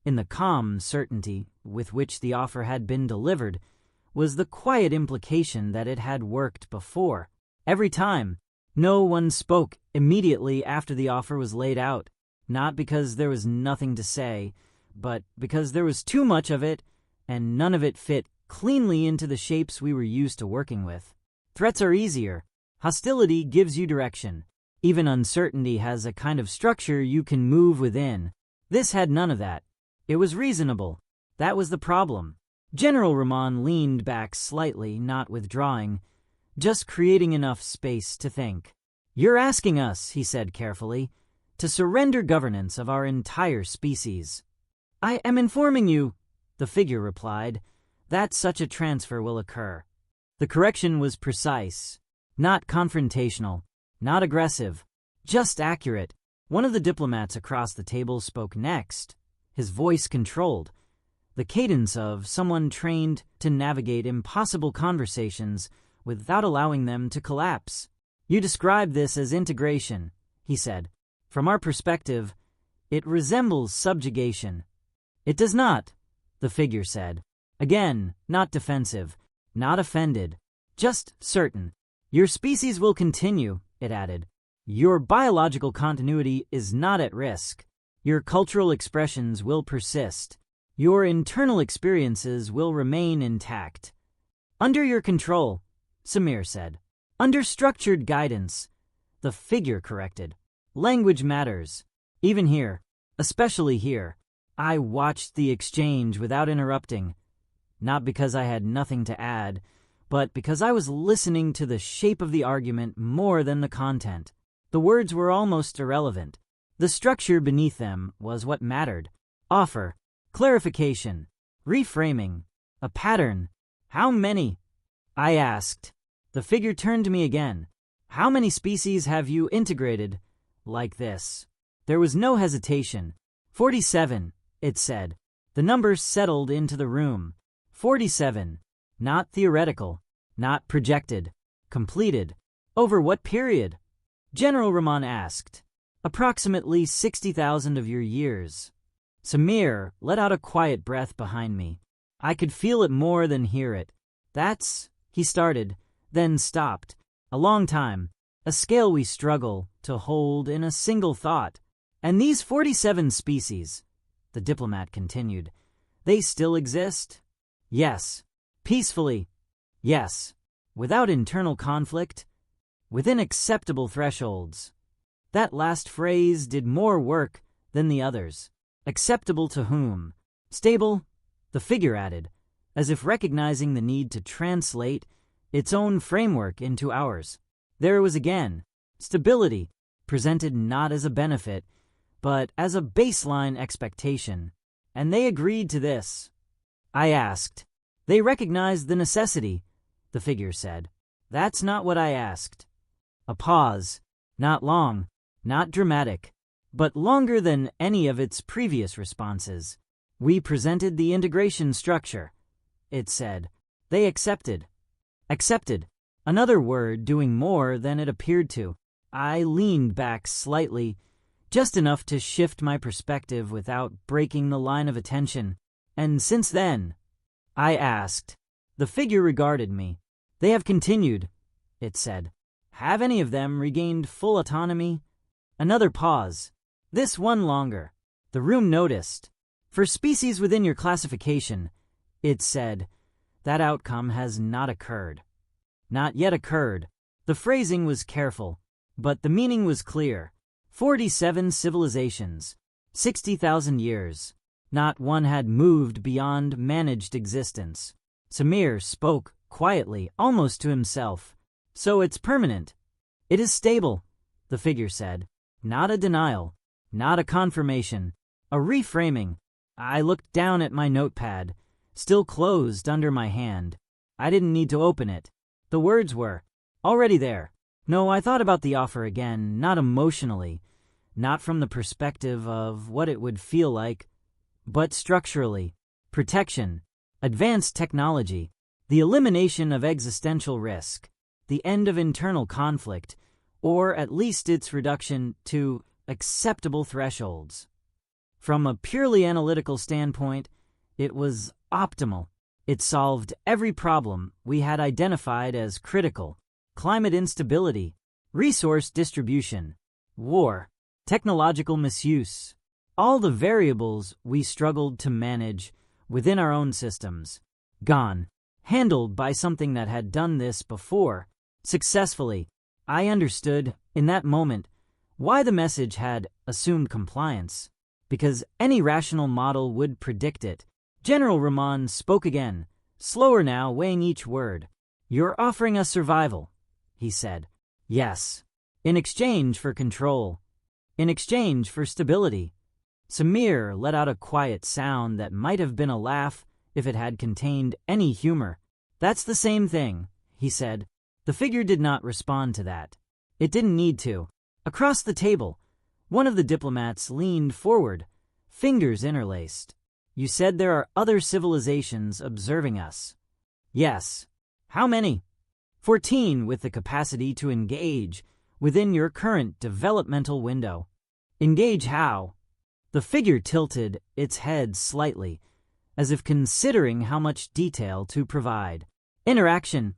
in the calm certainty with which the offer had been delivered, was the quiet implication that it had worked before. Every time, no one spoke immediately after the offer was laid out, not because there was nothing to say, but because there was too much of it, and none of it fit cleanly into the shapes we were used to working with. Threats are easier. Hostility gives you direction. Even uncertainty has a kind of structure you can move within. This had none of that. It was reasonable. That was the problem. General Ramon leaned back slightly, not withdrawing, just creating enough space to think. You're asking us, he said carefully, to surrender governance of our entire species. I am informing you, the figure replied, that such a transfer will occur. The correction was precise, not confrontational, not aggressive, just accurate. One of the diplomats across the table spoke next, his voice controlled, the cadence of someone trained to navigate impossible conversations without allowing them to collapse. You describe this as integration, he said. From our perspective, it resembles subjugation. It does not, the figure said. Again, not defensive, not offended, just certain. Your species will continue, it added. Your biological continuity is not at risk. Your cultural expressions will persist. Your internal experiences will remain intact. Under your control, Samir said. Under structured guidance, the figure corrected. Language matters. Even here, especially here. I watched the exchange without interrupting. Not because I had nothing to add, but because I was listening to the shape of the argument more than the content. The words were almost irrelevant. The structure beneath them was what mattered. Offer, clarification, reframing, a pattern. How many? I asked. The figure turned to me again. How many species have you integrated like this? There was no hesitation. 47, it said. The number settled into the room. 47. Not theoretical, not projected, completed. Over what period? General Rahman asked. Approximately 60,000 of your years. Samir let out a quiet breath behind me. I could feel it more than hear it. That's, he started, then stopped. A long time, a scale we struggle to hold in a single thought. And these 47 species, the diplomat continued, they still exist? Yes. Peacefully? Yes. Without internal conflict? Within acceptable thresholds. That last phrase did more work than the others. Acceptable to whom? Stable? The figure added, as if recognizing the need to translate its own framework into ours. There was again stability, presented not as a benefit, but as a baseline expectation, and they agreed to this. I asked. They recognized the necessity, the figure said. That's not what I asked. A pause, not long, not dramatic, but longer than any of its previous responses. We presented the integration structure, it said. They accepted. Accepted. Another word doing more than it appeared to. I leaned back slightly, just enough to shift my perspective without breaking the line of attention. And since then, I asked. The figure regarded me. They have continued, it said. Have any of them regained full autonomy? Another pause. This one longer. The room noticed. For species within your classification, it said, that outcome has not occurred. Not yet occurred. The phrasing was careful, but the meaning was clear. 47 civilizations, 60,000 years. Not one had moved beyond managed existence. Samir spoke quietly, almost to himself. So it's permanent. It is stable, the figure said. Not a denial, not a confirmation, a reframing. I looked down at my notepad, still closed under my hand. I didn't need to open it. The words were already there. No, I thought about the offer again, not emotionally, not from the perspective of what it would feel like, but structurally. Protection, advanced technology, the elimination of existential risk, the end of internal conflict, or at least its reduction to acceptable thresholds. From a purely analytical standpoint, it was optimal. It solved every problem we had identified as critical: climate instability, resource distribution, war, technological misuse, all the variables we struggled to manage within our own systems. Gone, handled by something that had done this before, successfully. I understood, in that moment, why the message had assumed compliance. Because any rational model would predict it. General Rahman spoke again, slower now, weighing each word. You're offering us survival, he said. Yes. In exchange for control. In exchange for stability. Samir let out a quiet sound that might have been a laugh if it had contained any humor. That's the same thing, he said. The figure did not respond to that. It didn't need to. Across the table, one of the diplomats leaned forward, fingers interlaced. You said there are other civilizations observing us. Yes. How many? 14 with the capacity to engage within your current developmental window. Engage how? The figure tilted its head slightly, as if considering how much detail to provide. Interaction,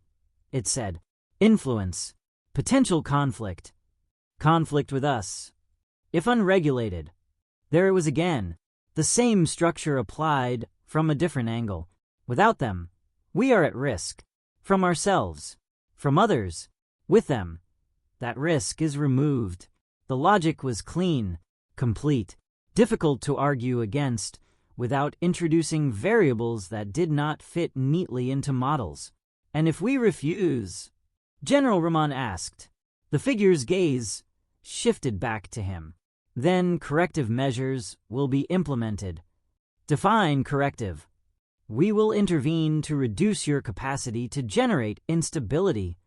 it said. Influence. Potential conflict. Conflict with us. If unregulated. There it was again. The same structure applied from a different angle. Without them, we are at risk. From ourselves. From others. With them. That risk is removed. The logic was clean, complete, difficult to argue against without introducing variables that did not fit neatly into models. And if we refuse? General Rahman asked. The figure's gaze shifted back to him. Then corrective measures will be implemented. Define corrective. We will intervene to reduce your capacity to generate instability.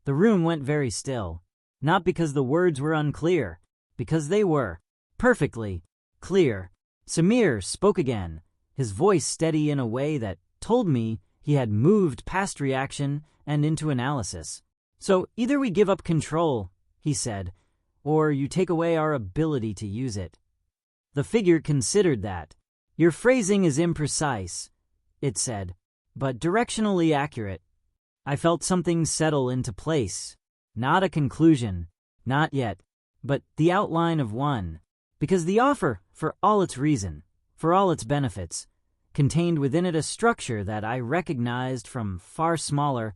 The room went very still, not because the words were unclear, because they were perfectly clear. Samir spoke again, his voice steady in a way that told me he had moved past reaction and into analysis. So either we give up control, he said, or you take away our ability to use it. The figure considered that. Your phrasing is imprecise, it said, but directionally accurate. I felt something settle into place. Not a conclusion, not yet, but the outline of one. Because the offer, for all its reason, for all its benefits, contained within it a structure that I recognized from far smaller,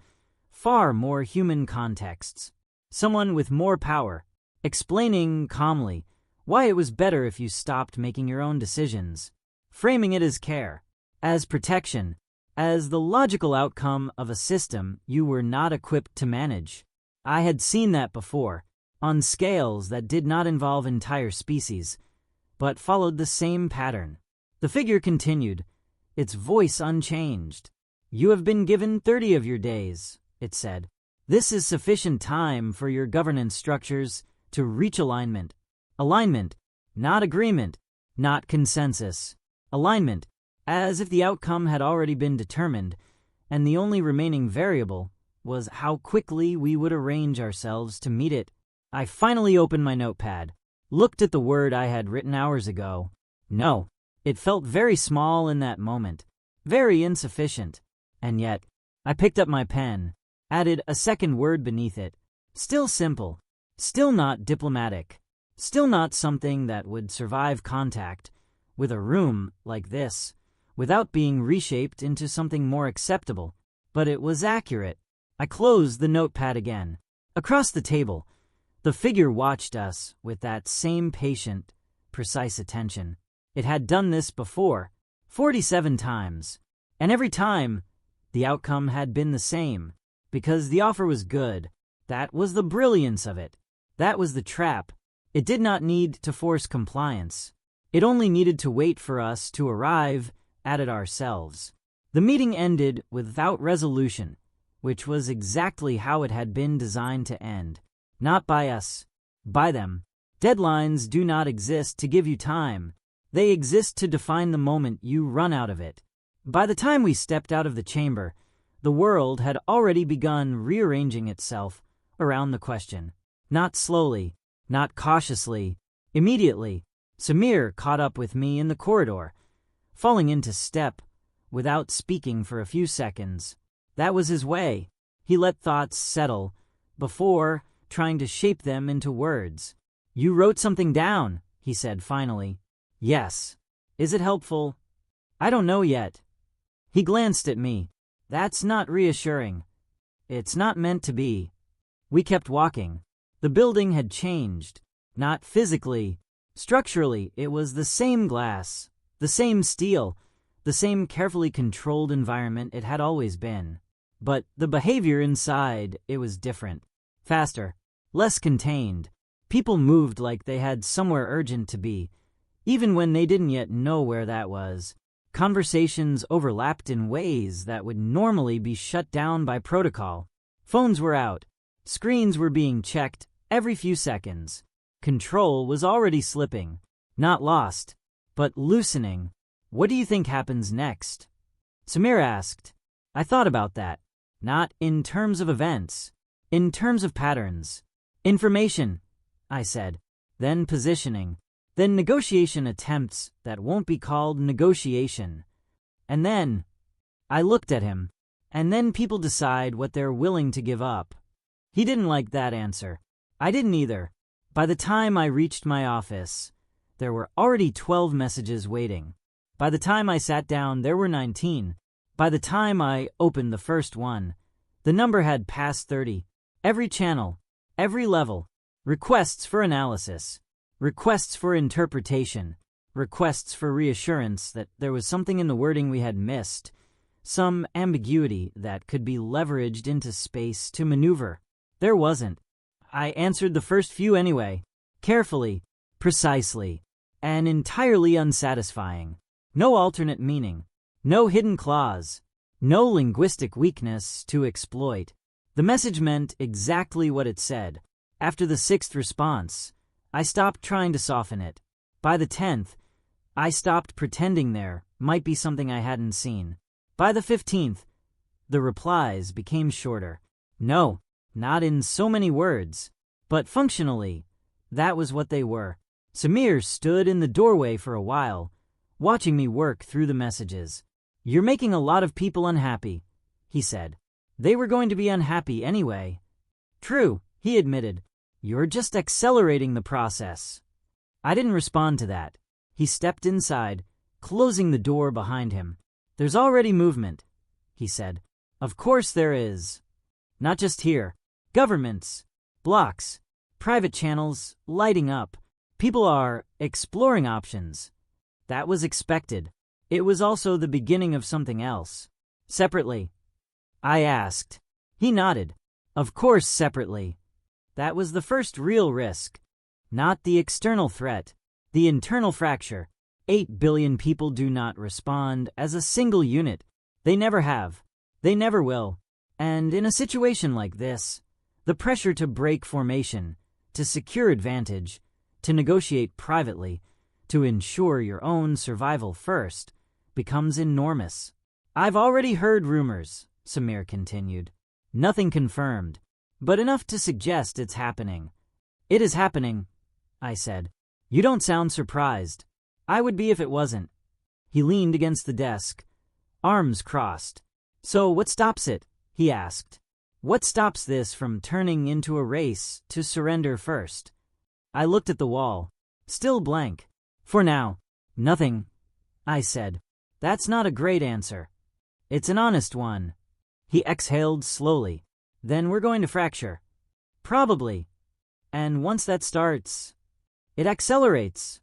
far more human contexts. Someone with more power, explaining calmly why it was better if you stopped making your own decisions, framing it as care, as protection, as the logical outcome of a system you were not equipped to manage. I had seen that before, on scales that did not involve entire species, but followed the same pattern. The figure continued, its voice unchanged. You have been given 30 of your days, it said. This is sufficient time for your governance structures to reach alignment. Alignment, not agreement, not consensus. Alignment, as if the outcome had already been determined, and the only remaining variable was how quickly we would arrange ourselves to meet it. I finally opened my notepad, looked at the word I had written hours ago. No, it felt very small in that moment, very insufficient. And yet, I picked up my pen, added a second word beneath it. Still simple, still not diplomatic, still not something that would survive contact with a room like this without being reshaped into something more acceptable. But it was accurate. I closed the notepad again. Across the table, the figure watched us with that same patient, precise attention. It had done this before, 47 times, and every time, the outcome had been the same, because the offer was good. That was the brilliance of it. That was the trap. It did not need to force compliance. It only needed to wait for us to arrive at it ourselves. The meeting ended without resolution, which was exactly how it had been designed to end. Not by us, by them. Deadlines do not exist to give you time. They exist to define the moment you run out of it. By the time we stepped out of the chamber, the world had already begun rearranging itself around the question. Not slowly, not cautiously, immediately. Samir caught up with me in the corridor, falling into step without speaking for a few seconds. That was his way. He let thoughts settle before trying to shape them into words. You wrote something down, he said finally. Yes. Is it helpful? I don't know yet. He glanced at me. That's not reassuring. It's not meant to be. We kept walking. The building had changed. Not physically. Structurally, it was the same glass, the same steel, the same carefully controlled environment it had always been. But the behavior inside, it was different. Faster, less contained. People moved like they had somewhere urgent to be, even when they didn't yet know where that was. Conversations overlapped in ways that would normally be shut down by protocol. Phones were out. Screens were being checked every few seconds. Control was already slipping. Not lost, but loosening. What do you think happens next? Samir asked. I thought about that. Not in terms of events. In terms of patterns. Information, I said. Then positioning. Then negotiation attempts that won't be called negotiation. And then, I looked at him, and then people decide what they're willing to give up. He didn't like that answer. I didn't either. By the time I reached my office, there were already 12 messages waiting. By the time I sat down, there were 19. By the time I opened the first one, the number had passed 30. Every channel, every level, requests for analysis. Requests for interpretation, requests for reassurance that there was something in the wording we had missed, some ambiguity that could be leveraged into space to maneuver. There wasn't. I answered the first few anyway. Carefully, precisely, and entirely unsatisfying. No alternate meaning. No hidden clause. No linguistic weakness to exploit. The message meant exactly what it said. After the 6th response, I stopped trying to soften it. By the 10th, I stopped pretending there might be something I hadn't seen. By the 15th, the replies became shorter. No, not in so many words, but functionally, that was what they were. Samir stood in the doorway for a while, watching me work through the messages. "You're making a lot of people unhappy," he said. "They were going to be unhappy anyway." "True," he admitted. "You're just accelerating the process." I didn't respond to that. He stepped inside, closing the door behind him. "There's already movement," he said. "Of course there is. Not just here. Governments, blocks, private channels, lighting up. People are exploring options." That was expected. It was also the beginning of something else. "Separately?" I asked. He nodded. "Of course, separately." That was the first real risk. Not the external threat, the internal fracture. 8 billion people do not respond as a single unit. They never have. They never will. And in a situation like this, the pressure to break formation, to secure advantage, to negotiate privately, to ensure your own survival first, becomes enormous. "I've already heard rumors," Samir continued. "Nothing confirmed, but enough to suggest it's happening." "It is happening," I said. "You don't sound surprised." "I would be if it wasn't." He leaned against the desk, arms crossed. "So what stops it?" he asked. "What stops this from turning into a race to surrender first?" I looked at the wall, still blank. "For now, nothing," I said. "That's not a great answer. It's an honest one." He exhaled slowly. "Then we're going to fracture." "Probably. And once that starts, it accelerates."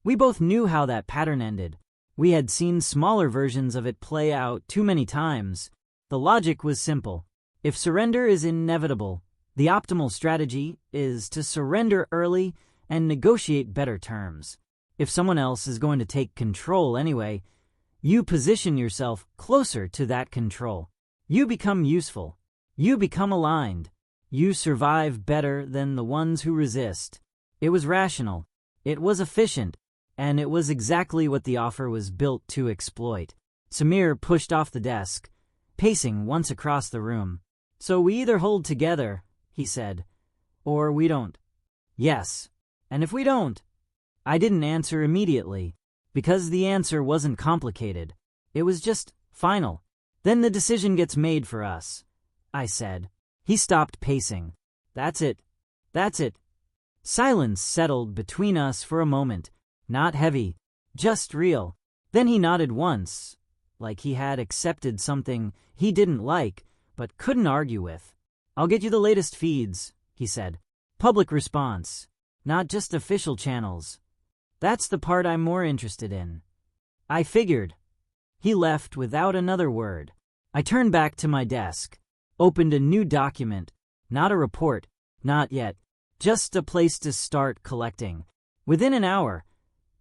We both knew how that pattern ended. We had seen smaller versions of it play out too many times. The logic was simple. If surrender is inevitable, the optimal strategy is to surrender early and negotiate better terms. If someone else is going to take control anyway, you position yourself closer to that control. You become useful. You become aligned. You survive better than the ones who resist. It was rational. It was efficient. And it was exactly what the offer was built to exploit. Samir pushed off the desk, pacing once across the room. "So we either hold together," he said, "or we don't." "Yes. And if we don't?" I didn't answer immediately, because the answer wasn't complicated. It was just final. "Then the decision gets made for us," I said. He stopped pacing. "That's it. That's it." Silence settled between us for a moment. Not heavy, just real. Then he nodded once, like he had accepted something he didn't like but couldn't argue with. "I'll get you the latest feeds," he said. "Public response, not just official channels. That's the part I'm more interested in." I figured. He left without another word. I turned back to my desk, opened a new document. Not a report, not yet. Just a place to start collecting. Within an hour,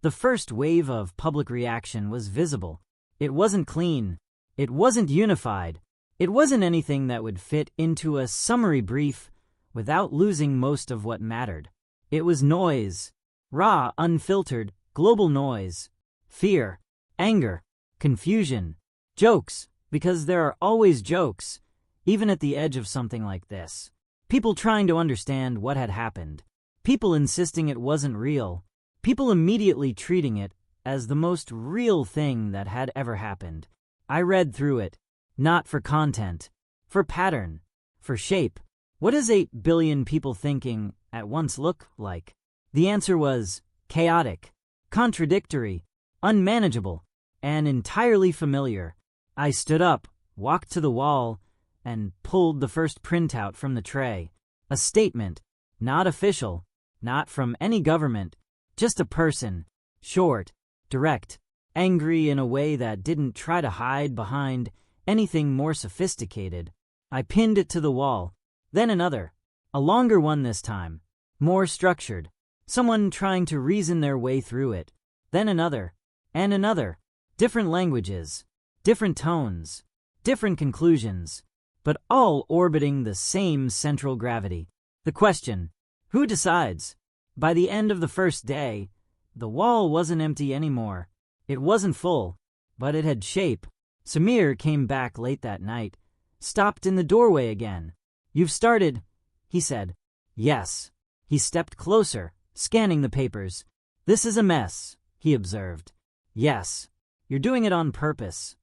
the first wave of public reaction was visible. It wasn't clean. It wasn't unified. It wasn't anything that would fit into a summary brief without losing most of what mattered. It was noise. Raw, unfiltered, global noise. Fear, anger, confusion, jokes, because there are always jokes, even at the edge of something like this. People trying to understand what had happened. People insisting it wasn't real. People immediately treating it as the most real thing that had ever happened. I read through it, not for content, for pattern, for shape. What does 8 billion people thinking at once look like? The answer was chaotic, contradictory, unmanageable, and entirely familiar. I stood up, walked to the wall, and pulled the first printout from the tray. A statement, not official, not from any government, just a person, short, direct, angry in a way that didn't try to hide behind anything more sophisticated. I pinned it to the wall, then another, a longer one this time, more structured. Someone trying to reason their way through it. Then another. And another. Different languages. Different tones. Different conclusions. But all orbiting the same central gravity. The question, who decides? By the end of the first day, the wall wasn't empty anymore. It wasn't full, but it had shape. Samir came back late that night, stopped in the doorway again. "You've started," he said. "Yes." He stepped closer, scanning the papers. "This is a mess," he observed. "Yes." "You're doing it on purpose."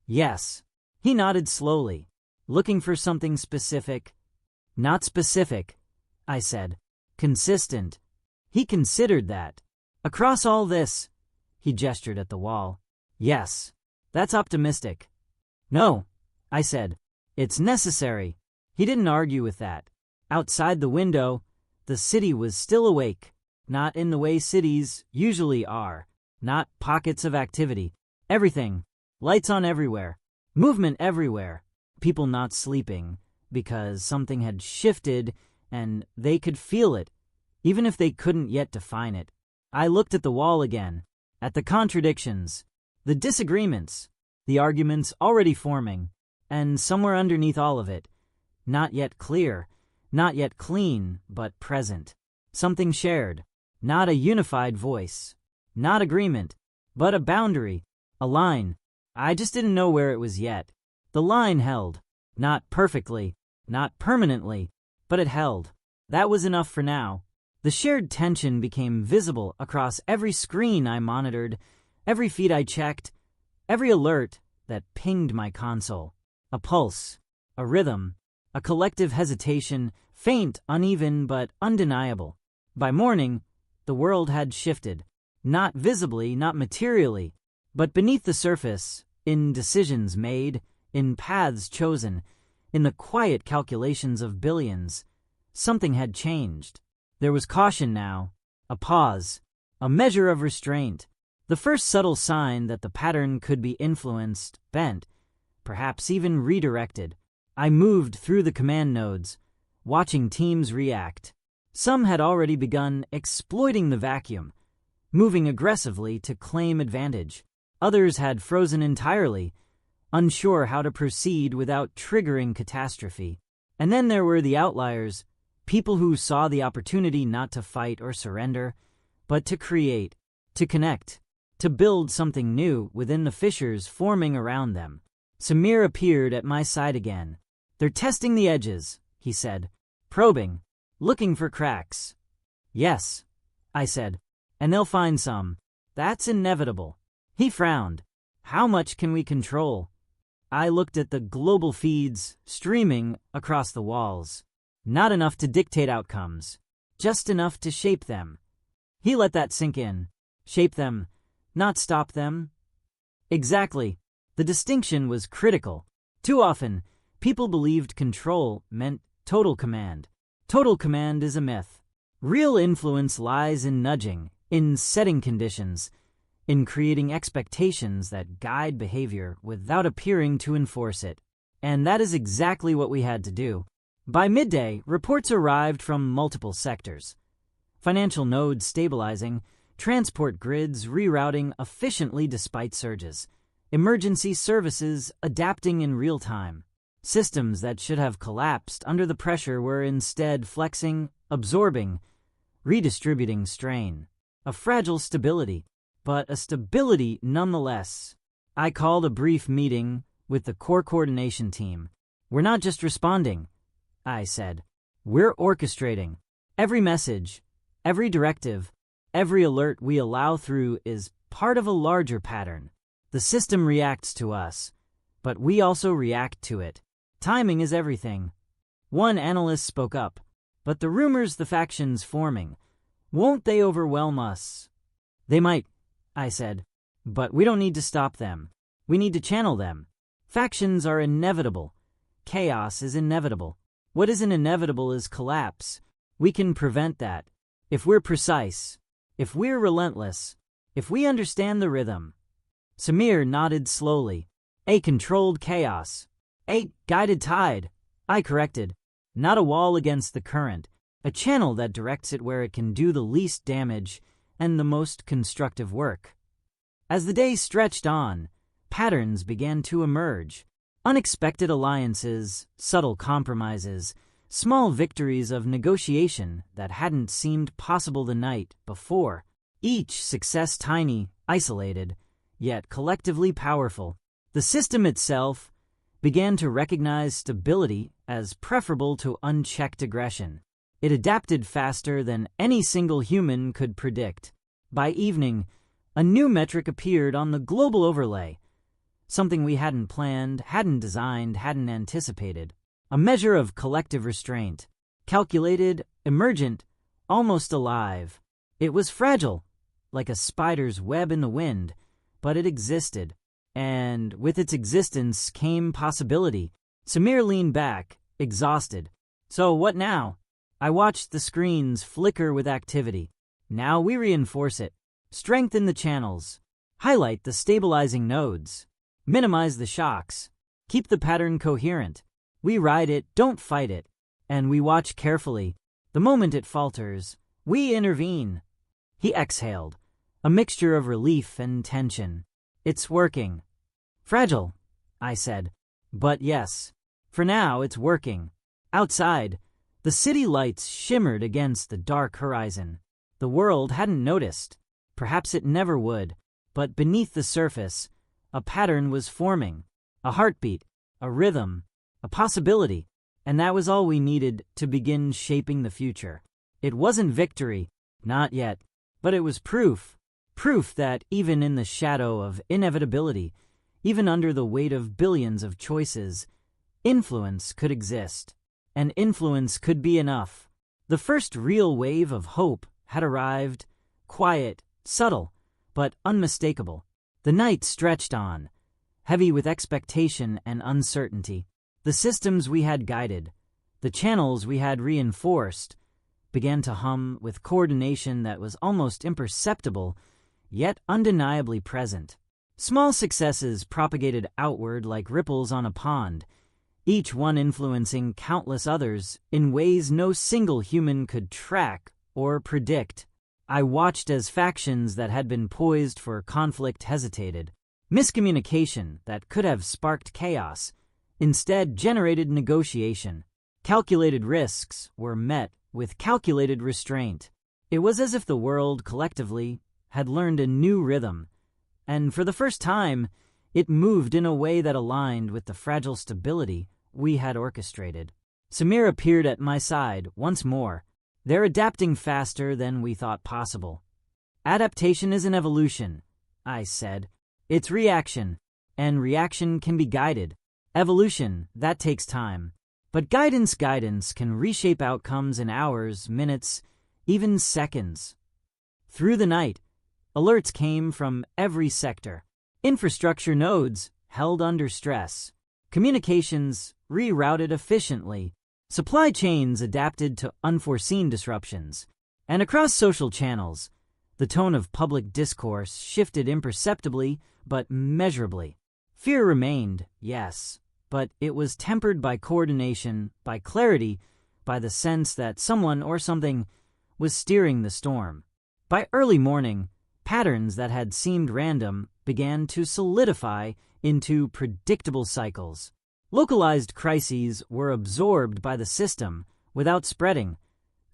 "Yes." He nodded slowly, looking for something specific. "Not specific," I said. "Consistent." He considered that. "Across all this," he gestured at the wall. "Yes. That's optimistic." "No," I said. "It's necessary." He didn't argue with that. Outside the window, the city was still awake, not in the way cities usually are, not pockets of activity. Everything. Lights on everywhere. Movement everywhere. People not sleeping, because something had shifted and they could feel it, even if they couldn't yet define it. I looked at the wall again, at the contradictions, the disagreements, the arguments already forming, and somewhere underneath all of it, not yet clear, not yet clean, but present. Something shared, not a unified voice, not agreement, but a boundary, a line. I just didn't know where it was yet. The line held, not perfectly, not permanently, but it held. That was enough for now. The shared tension became visible across every screen I monitored, every feed I checked, every alert that pinged my console. A pulse, a rhythm, a collective hesitation, faint, uneven, but undeniable. By morning, the world had shifted, not visibly, not materially, but beneath the surface, in decisions made, in paths chosen, in the quiet calculations of billions. Something had changed. There was caution now, a pause, a measure of restraint, the first subtle sign that the pattern could be influenced, bent, perhaps even redirected. I moved through the command nodes, watching teams react. Some had already begun exploiting the vacuum, moving aggressively to claim advantage. Others had frozen entirely, unsure how to proceed without triggering catastrophe. And then there were the outliers, people who saw the opportunity not to fight or surrender, but to create, to connect, to build something new within the fissures forming around them. Samir appeared at my side again. "They're testing the edges," he said, probing, looking for cracks. "Yes," I said, "and they'll find some. That's inevitable." He frowned. "How much can we control?" I looked at the global feeds streaming across the walls. Not enough to dictate outcomes, just enough to shape them. He let that sink in. Shape them, not stop them. Exactly. The distinction was critical. Too often, people believed control meant total command. Total command is a myth. Real influence lies in nudging, in setting conditions, in creating expectations that guide behavior without appearing to enforce it. And that is exactly what we had to do. By midday, reports arrived from multiple sectors. Financial nodes stabilizing, transport grids rerouting efficiently despite surges, emergency services adapting in real time. Systems that should have collapsed under the pressure were instead flexing, absorbing, redistributing strain. A fragile stability, but a stability nonetheless. I called a brief meeting with the core coordination team. "We're not just responding," I said. "We're orchestrating. Every message, every directive, every alert we allow through is part of a larger pattern. The system reacts to us, but we also react to it. Timing is everything." One analyst spoke up. "But the rumors the factions forming, won't they overwhelm us?" "They might," I said, "but we don't need to stop them. We need to channel them. Factions are inevitable. Chaos is inevitable. What isn't inevitable is collapse. We can prevent that. If we're precise, if we're relentless, if we understand the rhythm." Samir nodded slowly. "A controlled chaos. A guided tide," I corrected. "Not a wall against the current, a channel that directs it where it can do the least damage and the most constructive work. As the day stretched on, patterns began to emerge. Unexpected alliances, subtle compromises, small victories of negotiation that hadn't seemed possible the night before. Each success tiny, isolated, yet collectively powerful. The system itself began to recognize stability as preferable to unchecked aggression. It adapted faster than any single human could predict. By evening, a new metric appeared on the global overlay. Something we hadn't planned, hadn't designed, hadn't anticipated. A measure of collective restraint. Calculated, emergent, almost alive. It was fragile, like a spider's web in the wind, but it existed. And with its existence came possibility. Samir leaned back, exhausted. So what now? I watched the screens flicker with activity. Now we reinforce it. Strengthen the channels. Highlight the stabilizing nodes. Minimize the shocks. Keep the pattern coherent. We ride it, don't fight it. And we watch carefully. The moment it falters, we intervene. He exhaled, a mixture of relief and tension. It's working. Fragile, I said. But yes, for now it's working. Outside, the city lights shimmered against the dark horizon. The world hadn't noticed. Perhaps it never would. But beneath the surface, a pattern was forming. A heartbeat, a rhythm, a possibility. And that was all we needed to begin shaping the future. It wasn't victory, not yet. But it was proof. Proof that even in the shadow of inevitability, even under the weight of billions of choices, influence could exist. And influence could be enough. The first real wave of hope had arrived, quiet, subtle, but unmistakable. The night stretched on, heavy with expectation and uncertainty. The systems we had guided, the channels we had reinforced, began to hum with coordination that was almost imperceptible, yet undeniably present. Small successes propagated outward like ripples on a pond, each one influencing countless others in ways no single human could track or predict. I watched as factions that had been poised for conflict hesitated. Miscommunication that could have sparked chaos instead generated negotiation. Calculated risks were met with calculated restraint. It was as if the world collectively had learned a new rhythm, and for the first time, it moved in a way that aligned with the fragile stability we had orchestrated. Samir appeared at my side once more. They're adapting faster than we thought possible. Adaptation is an evolution, I said. It's reaction, and reaction can be guided. Evolution, that takes time. But guidance can reshape outcomes in hours, minutes, even seconds. Through the night, alerts came from every sector. Infrastructure nodes held under stress. Communications rerouted efficiently. Supply chains adapted to unforeseen disruptions. And across social channels, the tone of public discourse shifted imperceptibly but measurably. Fear remained, yes, but it was tempered by coordination, by clarity, by the sense that someone or something was steering the storm. By early morning, patterns that had seemed random began to solidify into predictable cycles. Localized crises were absorbed by the system without spreading,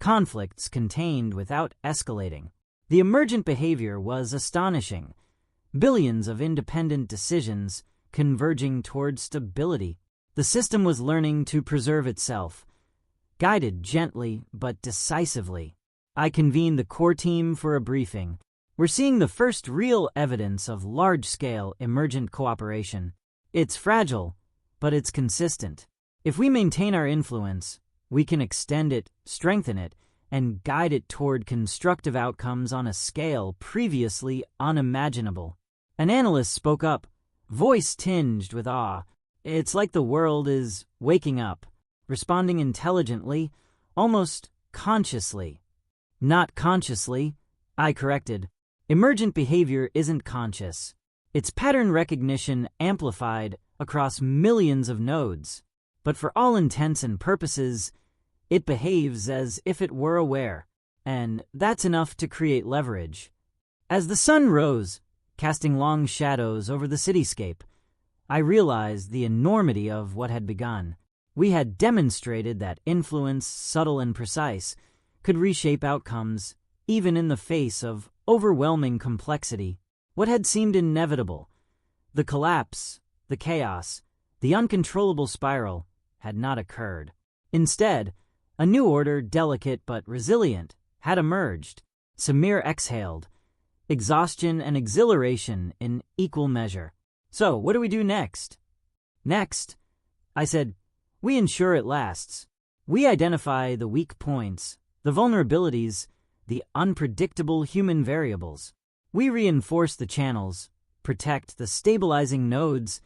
conflicts contained without escalating. The emergent behavior was astonishing. Billions of independent decisions converging toward stability. The system was learning to preserve itself, guided gently but decisively. I convened the core team for a briefing. We're seeing the first real evidence of large-scale emergent cooperation. It's fragile, but it's consistent. If we maintain our influence, we can extend it, strengthen it, and guide it toward constructive outcomes on a scale previously unimaginable. An analyst spoke up, voice tinged with awe. It's like the world is waking up, responding intelligently, almost consciously. Not consciously, I corrected. Emergent behavior isn't conscious. It's pattern recognition amplified across millions of nodes. But for all intents and purposes, It behaves as if it were aware, and that's enough to create leverage. As the sun rose, casting long shadows over the cityscape, I realized the enormity of what had begun. We had demonstrated that influence, subtle and precise, could reshape outcomes, even in the face of overwhelming complexity. What had seemed inevitable, the collapse, the chaos, the uncontrollable spiral, had not occurred. Instead, a new order, delicate but resilient, had emerged. Samir exhaled, exhaustion and exhilaration in equal measure. So, what do we do next? Next, I said, we ensure it lasts. We identify the weak points, the vulnerabilities, the unpredictable human variables. We reinforce the channels, protect the stabilizing nodes,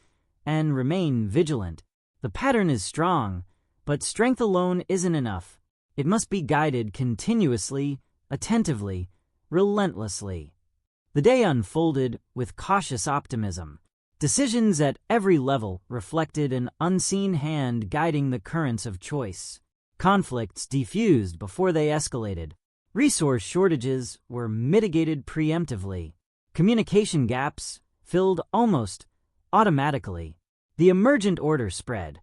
and remain vigilant. The pattern is strong, but strength alone isn't enough. It must be guided continuously, attentively, relentlessly. The day unfolded with cautious optimism. Decisions at every level reflected an unseen hand guiding the currents of choice. Conflicts diffused before they escalated. Resource shortages were mitigated preemptively. Communication gaps filled almost automatically. The emergent order spread,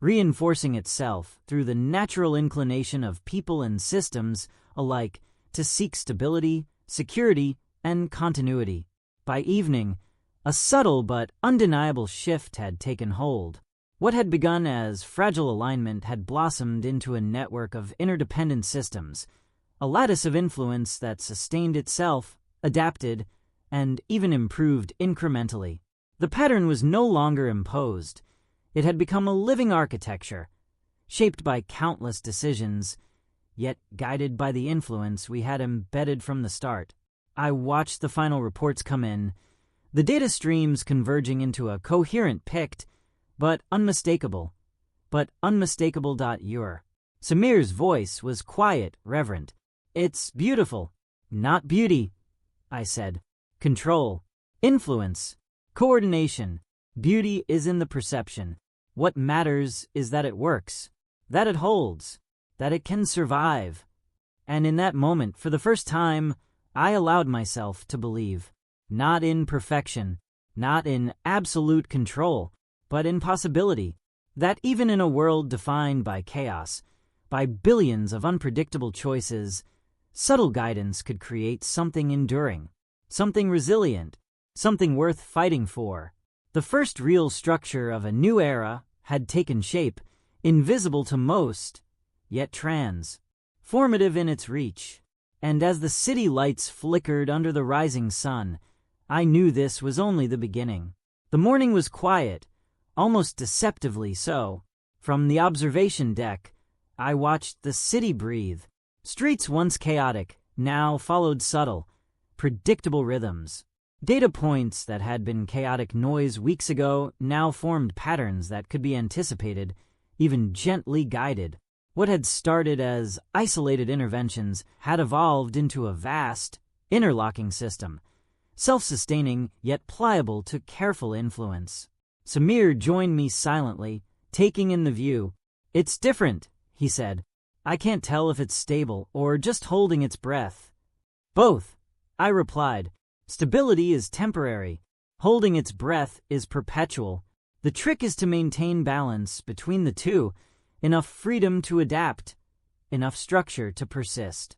reinforcing itself through the natural inclination of people and systems alike to seek stability, security, and continuity. By evening, a subtle but undeniable shift had taken hold. What had begun as fragile alignment had blossomed into a network of interdependent systems, a lattice of influence that sustained itself, adapted, and even improved incrementally. The pattern was no longer imposed. It had become a living architecture, shaped by countless decisions, yet guided by the influence we had embedded from the start. I watched the final reports come in, the data streams converging into a coherent pict, but unmistakable. Samir's voice was quiet, reverent. It's beautiful. Not beauty, I said. Control, influence, coordination. Beauty is in the perception. What matters is that it works, that it holds, that it can survive. And in that moment, for the first time, I allowed myself to believe. Not in perfection, not in absolute control, but in possibility. That even in a world defined by chaos, by billions of unpredictable choices, subtle guidance could create something enduring, something resilient, something worth fighting for. The first real structure of a new era had taken shape, invisible to most, yet transformative in its reach. And as the city lights flickered under the rising sun, I knew this was only the beginning. The morning was quiet, almost deceptively so. From the observation deck, I watched the city breathe. Streets once chaotic, now followed subtle, predictable rhythms. Data points that had been chaotic noise weeks ago now formed patterns that could be anticipated, even gently guided. What had started as isolated interventions had evolved into a vast, interlocking system, self-sustaining yet pliable to careful influence. Samir joined me silently, taking in the view. It's different, he said. I can't tell if it's stable or just holding its breath. Both, I replied. Stability is temporary. Holding its breath is perpetual. The trick is to maintain balance between the two, enough freedom to adapt, enough structure to persist.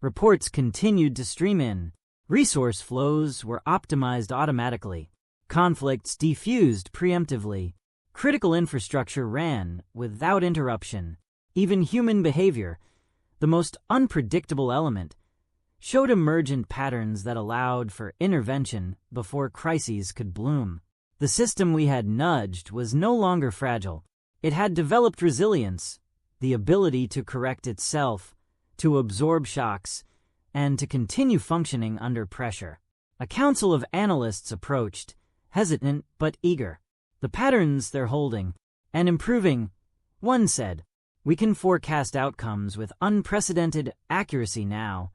Reports continued to stream in. Resource flows were optimized automatically. Conflicts diffused preemptively. Critical infrastructure ran without interruption. Even human behavior, the most unpredictable element, showed emergent patterns that allowed for intervention before crises could bloom. The system we had nudged was no longer fragile. It had developed resilience, the ability to correct itself, to absorb shocks, and to continue functioning under pressure. A council of analysts approached, hesitant but eager. The patterns they're holding, and improving, one said. We can forecast outcomes with unprecedented accuracy now.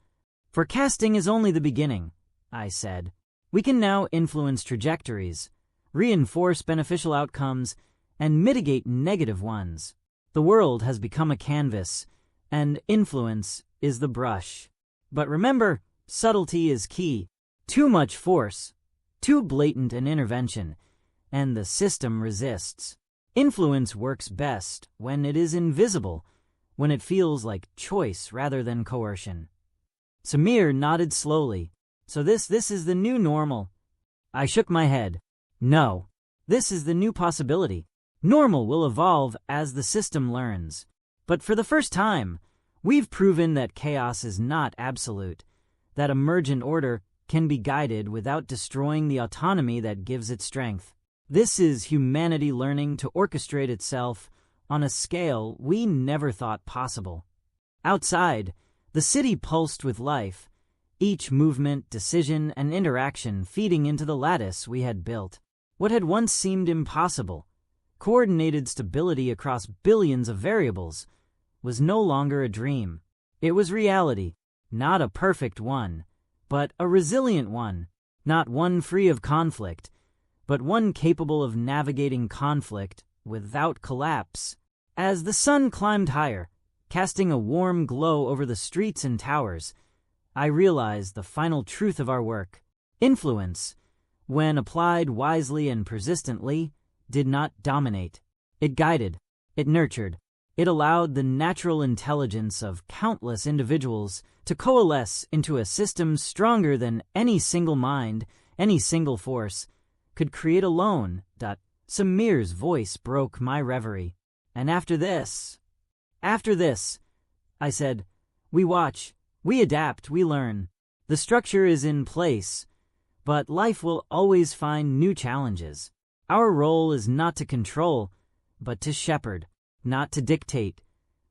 Forecasting is only the beginning, I said. We can now influence trajectories, reinforce beneficial outcomes, and mitigate negative ones. The world has become a canvas, and influence is the brush. But remember, subtlety is key. Too much force, too blatant an intervention, and the system resists. Influence works best when it is invisible, when it feels like choice rather than coercion. Samir nodded slowly. So this is the new normal. I shook my head. No, this is the new possibility. Normal will evolve as the system learns. But for the first time, we've proven that chaos is not absolute, that emergent order can be guided without destroying the autonomy that gives it strength. This is humanity learning to orchestrate itself on a scale we never thought possible. Outside, the city pulsed with life, each movement, decision, and interaction feeding into the lattice we had built. What had once seemed impossible, coordinated stability across billions of variables, was no longer a dream. It was reality, not a perfect one, but a resilient one, not one free of conflict, but one capable of navigating conflict without collapse. As the sun climbed higher, casting a warm glow over the streets and towers, I realized the final truth of our work. Influence, when applied wisely and persistently, did not dominate. It guided, it nurtured, it allowed the natural intelligence of countless individuals to coalesce into a system stronger than any single mind, any single force, could create alone. Samir's voice broke my reverie. And after this, I said, we watch, we adapt, we learn. The structure is in place, but life will always find new challenges. Our role is not to control, but to shepherd, not to dictate,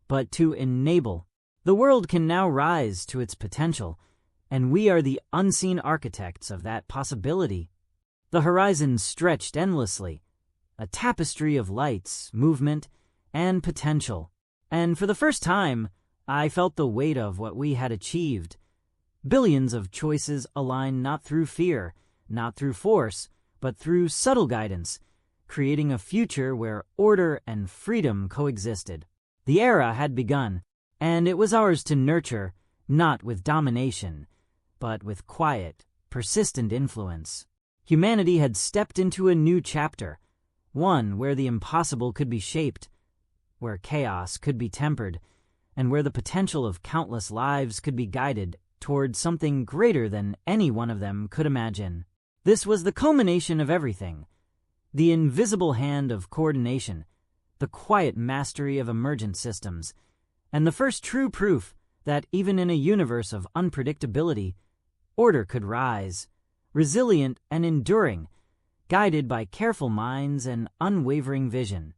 but to enable. The world can now rise to its potential, and we are the unseen architects of that possibility. The horizon stretched endlessly, a tapestry of lights, movement, and potential. And for the first time, I felt the weight of what we had achieved. Billions of choices aligned not through fear, not through force, but through subtle guidance, creating a future where order and freedom coexisted. The era had begun, and it was ours to nurture, not with domination, but with quiet, persistent influence. Humanity had stepped into a new chapter, one where the impossible could be shaped, where chaos could be tempered, and where the potential of countless lives could be guided toward something greater than any one of them could imagine. This was the culmination of everything, the invisible hand of coordination, the quiet mastery of emergent systems, and the first true proof that even in a universe of unpredictability, order could rise, resilient and enduring, guided by careful minds and unwavering vision.